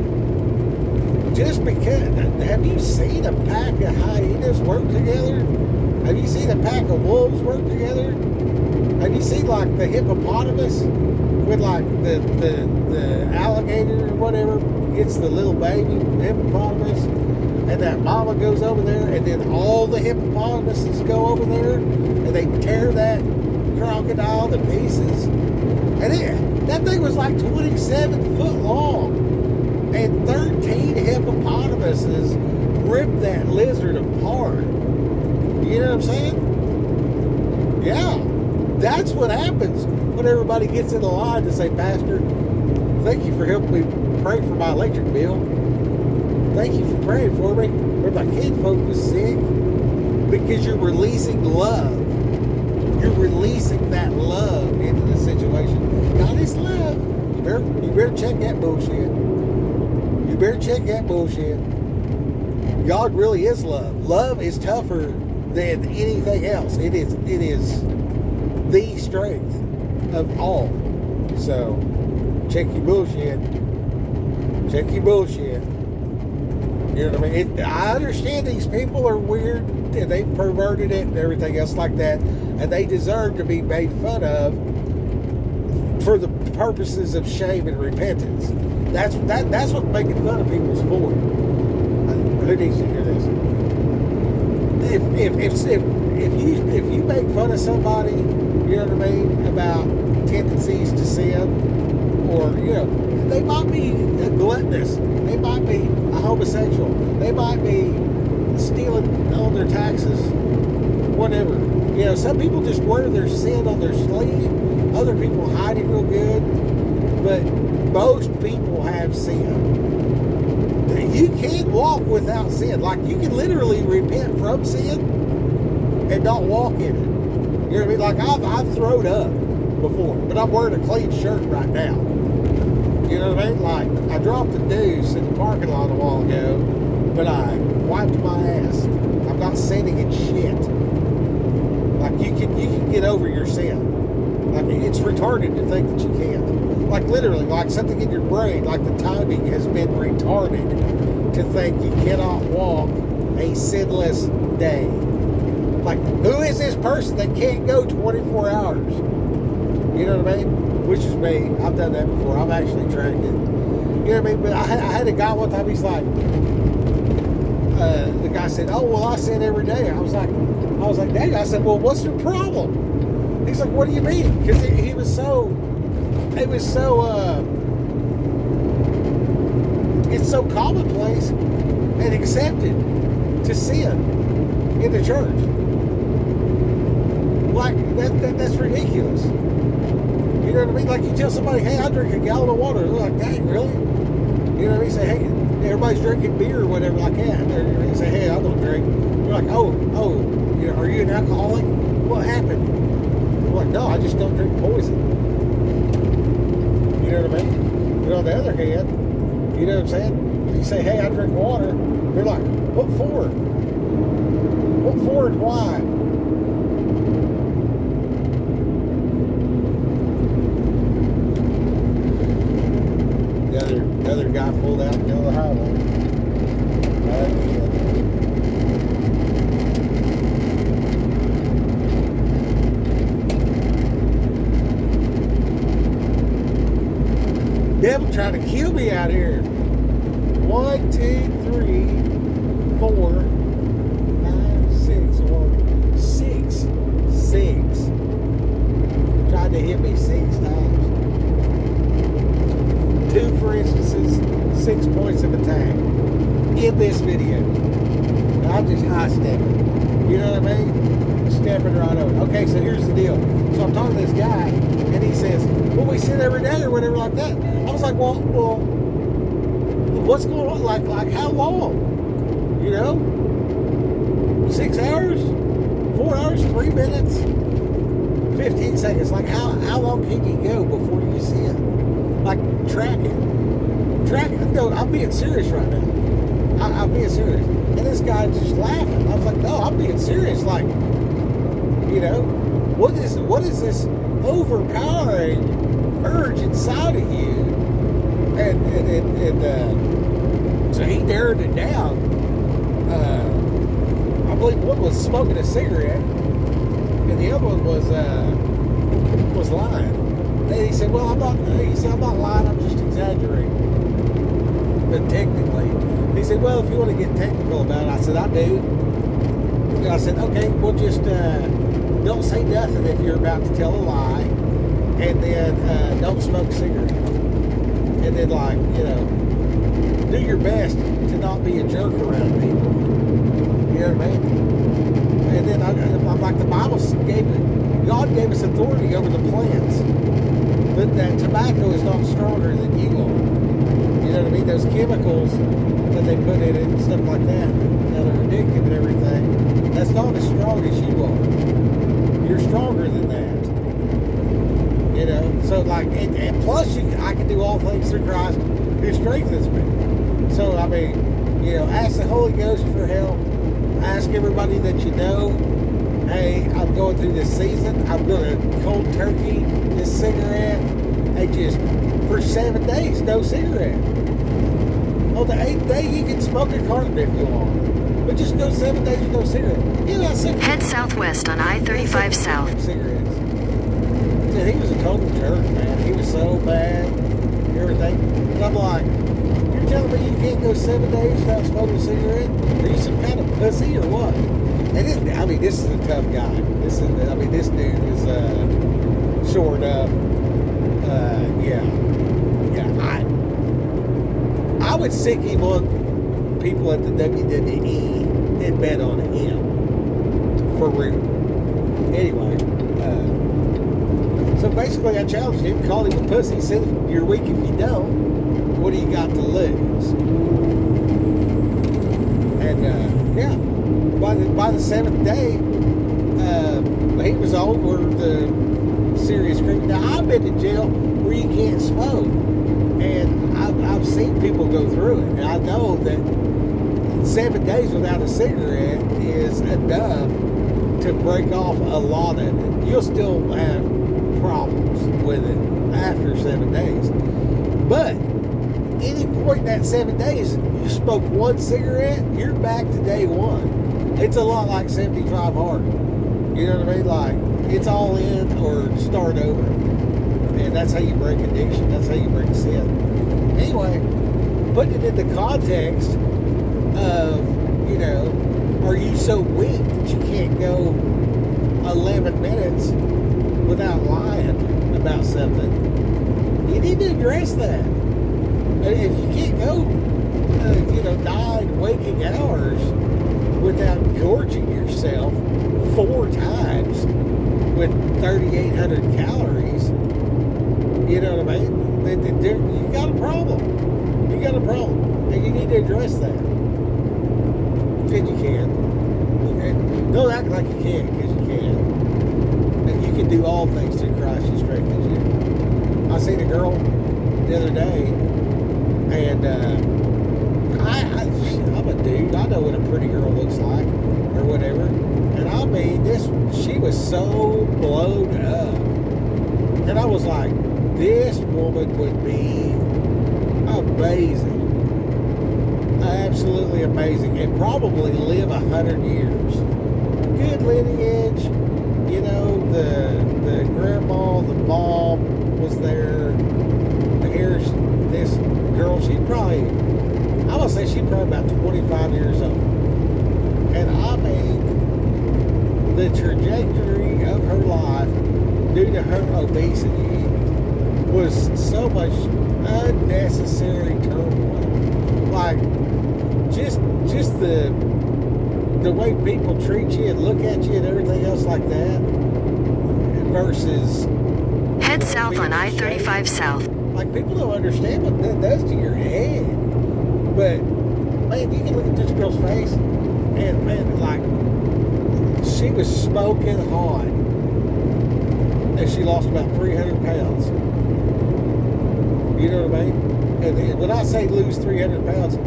just because, have you seen a pack of hyenas work together? Have you seen a pack of wolves work together? Have you seen like the hippopotamus with like the alligator or whatever gets the little baby hippopotamus, and that mama goes over there, and then all the hippopotamuses go over there and they tear that crocodile to pieces. And that thing was like 27 foot long, and 13 hippopotamuses ripped that lizard apart. You know what I'm saying? Yeah, that's what happens when everybody gets in the line to say, "Pastor, thank you for helping me pray for my electric bill. Thank you for praying for me. Where my kid folk was sick. because you're releasing love. You're releasing that love into the situation. God is love. You better check that bullshit. You better check that bullshit. God really is love. Love is tougher than anything else. It is the strength of all. So check your bullshit. Check your bullshit. You know what I mean? I understand these people are weird and they've perverted it and everything else like that, and they deserve to be made fun of for the purposes of shame and repentance. That's what making fun of people is for. Who needs to hear this? If you make fun of somebody, you know what I mean, about tendencies to sin, or they might be a gluttonous, they might be a homosexual, they might be stealing on their taxes, whatever. Some people just wear their sin on their sleeve. Other people hide it real good. But most people have sin. You can't walk without sin. Like, you can literally repent from sin and not walk in it. You know what I mean? Like, I've thrown up before, but I'm wearing a clean shirt right now. You know what I mean? Like, I dropped the deuce in the parking lot a while ago, but I wiped my ass. I'm not sinning in shit. Like, you can get over your sin. Like, it's retarded to think that you can't. Like, literally, like something in your brain, like the timing has been retarded to think you cannot walk a sinless day. Like, who is this person that can't go 24 hours? You know what I mean? Which is me. I've done that before. I've actually tracked it. You know what I mean? But I had a guy one time, he's like, the guy said, "Oh, well, I sin every day." I was like, dang. I said, "Well, what's the problem?" He's like, "What do you mean?" Because it was so, it's so commonplace and accepted to sin in the church. Like, that's ridiculous. You know what I mean? Like, you tell somebody, "Hey, I drink a gallon of water." They're like, "Dang, really?" You know what I mean? Say, "Hey, everybody's drinking beer," or whatever like that. They say, "Hey, I don't drink." You're like, oh, are you an alcoholic? What happened? I'm like, "No, I just don't drink poison." You know what I mean? But on the other hand, you know what I'm saying? If you say, "Hey, I drink water," they're like, "What for? What for and why?" The other guy pulled out in the middle of the highway. Devil trying to kill me out here. 1, 2, 3, 4, 5, 6. Or 6. Tried to hit me 6 times. 2, for instances, 6 points of attack in this video. I'm just high stepping. You know what I mean? Stepping right over. Okay, so here's the deal. So I'm talking to this guy, and he says, "Well, we sin every day," or whatever like that. I was like, well, what's going on? Like how long? You know? 6 hours? 4 hours? 3 minutes? 15 seconds. Like, how long can you go before you sin? Like, track it. No, I'm being serious right now. I'm being serious. And this guy just laughing. I was like, no, I'm being serious. Like, you know, what is this overpowering urge inside of you? And so he narrowed it down. I believe one was smoking a cigarette, and the other one was lying. And he said, "Well, I'm not lying. I'm just exaggerating." But technically, he said, "Well, if you want to get technical about it," I said, "I do." And I said, "Okay, well, just don't say nothing if you're about to tell a lie, and then don't smoke a cigarette, and then, like, you know, do your best to not be a jerk around people." You know what I mean? And then I'm like, the Bible God gave us authority over the plants, but that tobacco is not stronger than you are. You know what I mean? Those chemicals that they put in it and stuff like that are addictive and everything. That's not as strong as you are. You're stronger than that. You know, so like, and plus I can do all things through Christ who strengthens me. So, I mean, you know, ask the Holy Ghost for help. Ask everybody that you know, hey, I'm going through this season. I'm going to cold turkey this cigarette. And just, for 7 days, no cigarette. On the 8th day, you can smoke a carton if you want. But just go 7 days with no cigarette. You know, Head southwest on I-35 South. Cigarettes. Dude, he was a total jerk, man. He was so bad. Everything. And I'm like, you're telling me you can't go 7 days without smoking a cigarette? Are you some kind of pussy or what? And I mean, this is a tough guy. This dude is sure enough. I would sick him on people at the WWE and bet on him. For real. Anyway, so basically I challenged him, called him a pussy, said you're weak if you don't. What do you got to lose? And by the 7th day, he was over the serious creep. Now I've been to jail where you can't smoke, and I've seen people go through it, and I know that 7 days without a cigarette is enough to break off a lot of it. You'll still have problems with it after 7 days, but any point in that 7 days, you smoke one cigarette, you're back to day one. It's a lot like 75 hard. You know what I mean? Like, it's all in or start over. And that's how you break addiction. That's how you break sin. Anyway, putting it in the context of, you know, are you so weak that you can't go 11 minutes without lying about something? You need to address that. And if you can't go, 9 waking hours without gorging yourself 4 times with 3,800 calories, you know what I mean? Then you got a problem. You got a problem. And you need to address that. And you can. And don't act like you can't, because you can. And you can do all things through Christ who strengthens you. I seen a girl the other day, and I'm a dude. I know what a pretty girl looks like, or whatever. And I mean, she was so blown up. And I was like, this woman would be amazing. Absolutely amazing. And probably live 100 years. Good lineage. You know, the grandma, the mom was there. Here's this girl, I would say she's probably about 25 years old. And I mean, the trajectory of her life due to her obesity was so much unnecessary turmoil. Like, just the way people treat you and look at you and everything else like that, versus head south on I-35 South. Like, people don't understand what that does to your head. But, man, you can look at this girl's face, and, man, like, she was smoking hot. And she lost about 300 pounds. You know what I mean? And when I say lose 300 pounds,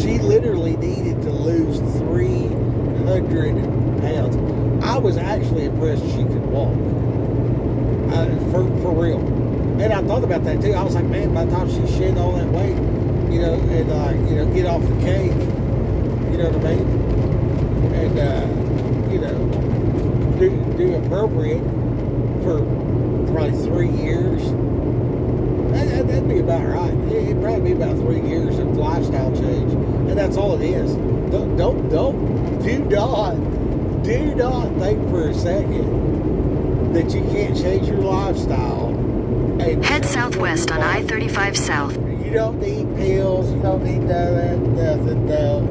she literally needed to lose 300 pounds. I was actually impressed she could walk. For real. And I thought about that too. I was like, man, by the time she shed all that weight, and get off the cake, you know what I mean? And, do appropriate for probably 3 years. That'd be about right. It'd probably be about 3 years of lifestyle change. And that's all it is. Do not think for a second that you can't change your lifestyle. Head southwest on I-35 South. You don't need pills. You don't need nothing. No.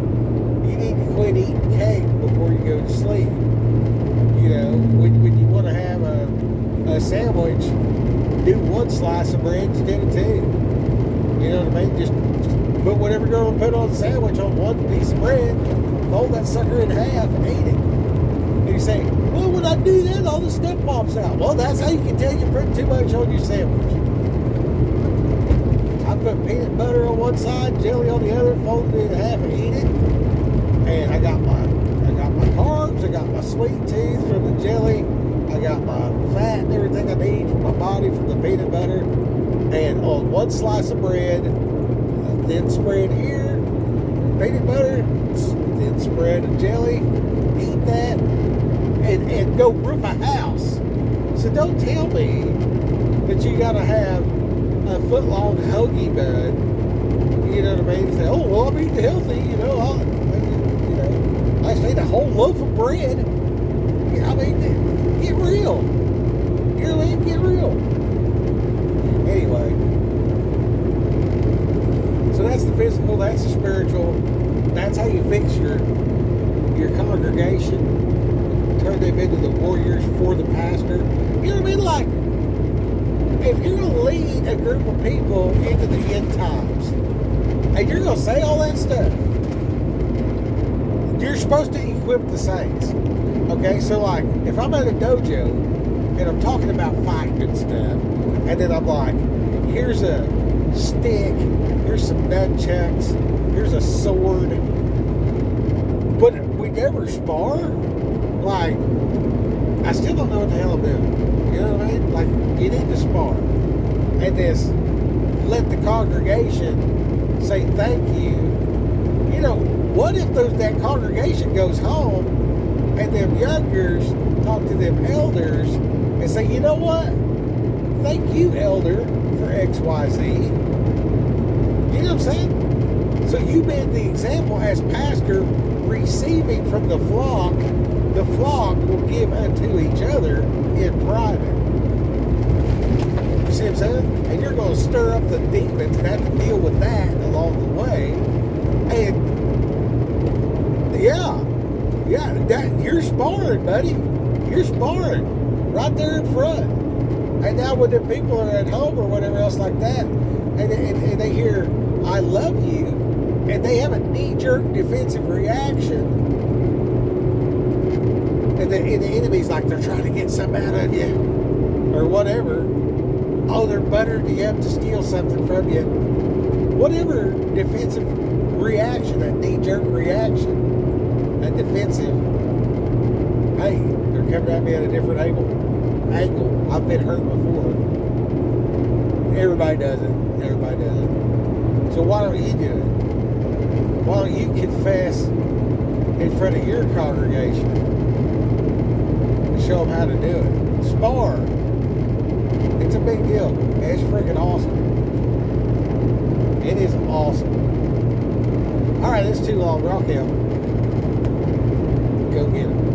You need to quit eating cake before you go to sleep. You know, when you want to have a sandwich, do 1 slice of bread instead of 2. You know what I mean? Just Put whatever you're going to put on a sandwich on one piece of bread, fold that sucker in half and eat it. And you say, well, when I do that, all the stuff pops out. Well, that's how you can tell you put too much on your sandwich. I put peanut butter on one side, jelly on the other, fold it in half and eat it. And I got my carbs, I got my sweet tooth from the jelly, I got my fat and everything I need for my body from the peanut butter. And on one slice of bread, a thin spread here, peanut butter, thin spread of jelly, eat that, and go roof a house. So don't tell me that you gotta have a foot-long hoagie bud. You know what I mean? Say, oh, well, I'm eating healthy, I just ate a whole loaf of bread. I mean, get real. You know what I mean? Get real. Anyway. So that's the physical, that's the spiritual. That's how you fix your congregation. Turn them into the warriors for the pastor. You know what I mean? Like, if you're going to lead a group of people into the end times, and you're going to say all that stuff, you're supposed to equip the saints. Okay, so like, if I'm at a dojo and I'm talking about fighting and stuff, and then I'm like, here's a stick, here's some nunchucks, here's a sword, but we never spar. Like, I still don't know what the hell I'm doing. You know what I mean? Like, you need to spar. And this, let the congregation say thank you. You know, what if that congregation goes home and them youngers talk to them elders and say, you know what? Thank you, elder, for XYZ. You know what I'm saying? So you been the example as pastor receiving from the flock will give unto each other in private. You see what I'm saying? And you're going to stir up the demons and have to deal with that along the way. And yeah, you're sparring, buddy. You're sparring right there in front. And now when the people are at home or whatever else like that, and they hear, I love you, and they have a knee-jerk defensive reaction, and the enemy's like, they're trying to get something out of you, or whatever. Oh, they're buttering you up to steal something from you. Whatever defensive reaction, that knee-jerk reaction, that defensive, hey, they're coming at me at a different angle. I've been hurt before. Everybody does it. So why don't you do it? Why don't you confess in front of your congregation and show them how to do it? Spar. It's a big deal. It's freaking awesome. It is awesome. All right, it's too long. Rock him. Go get him.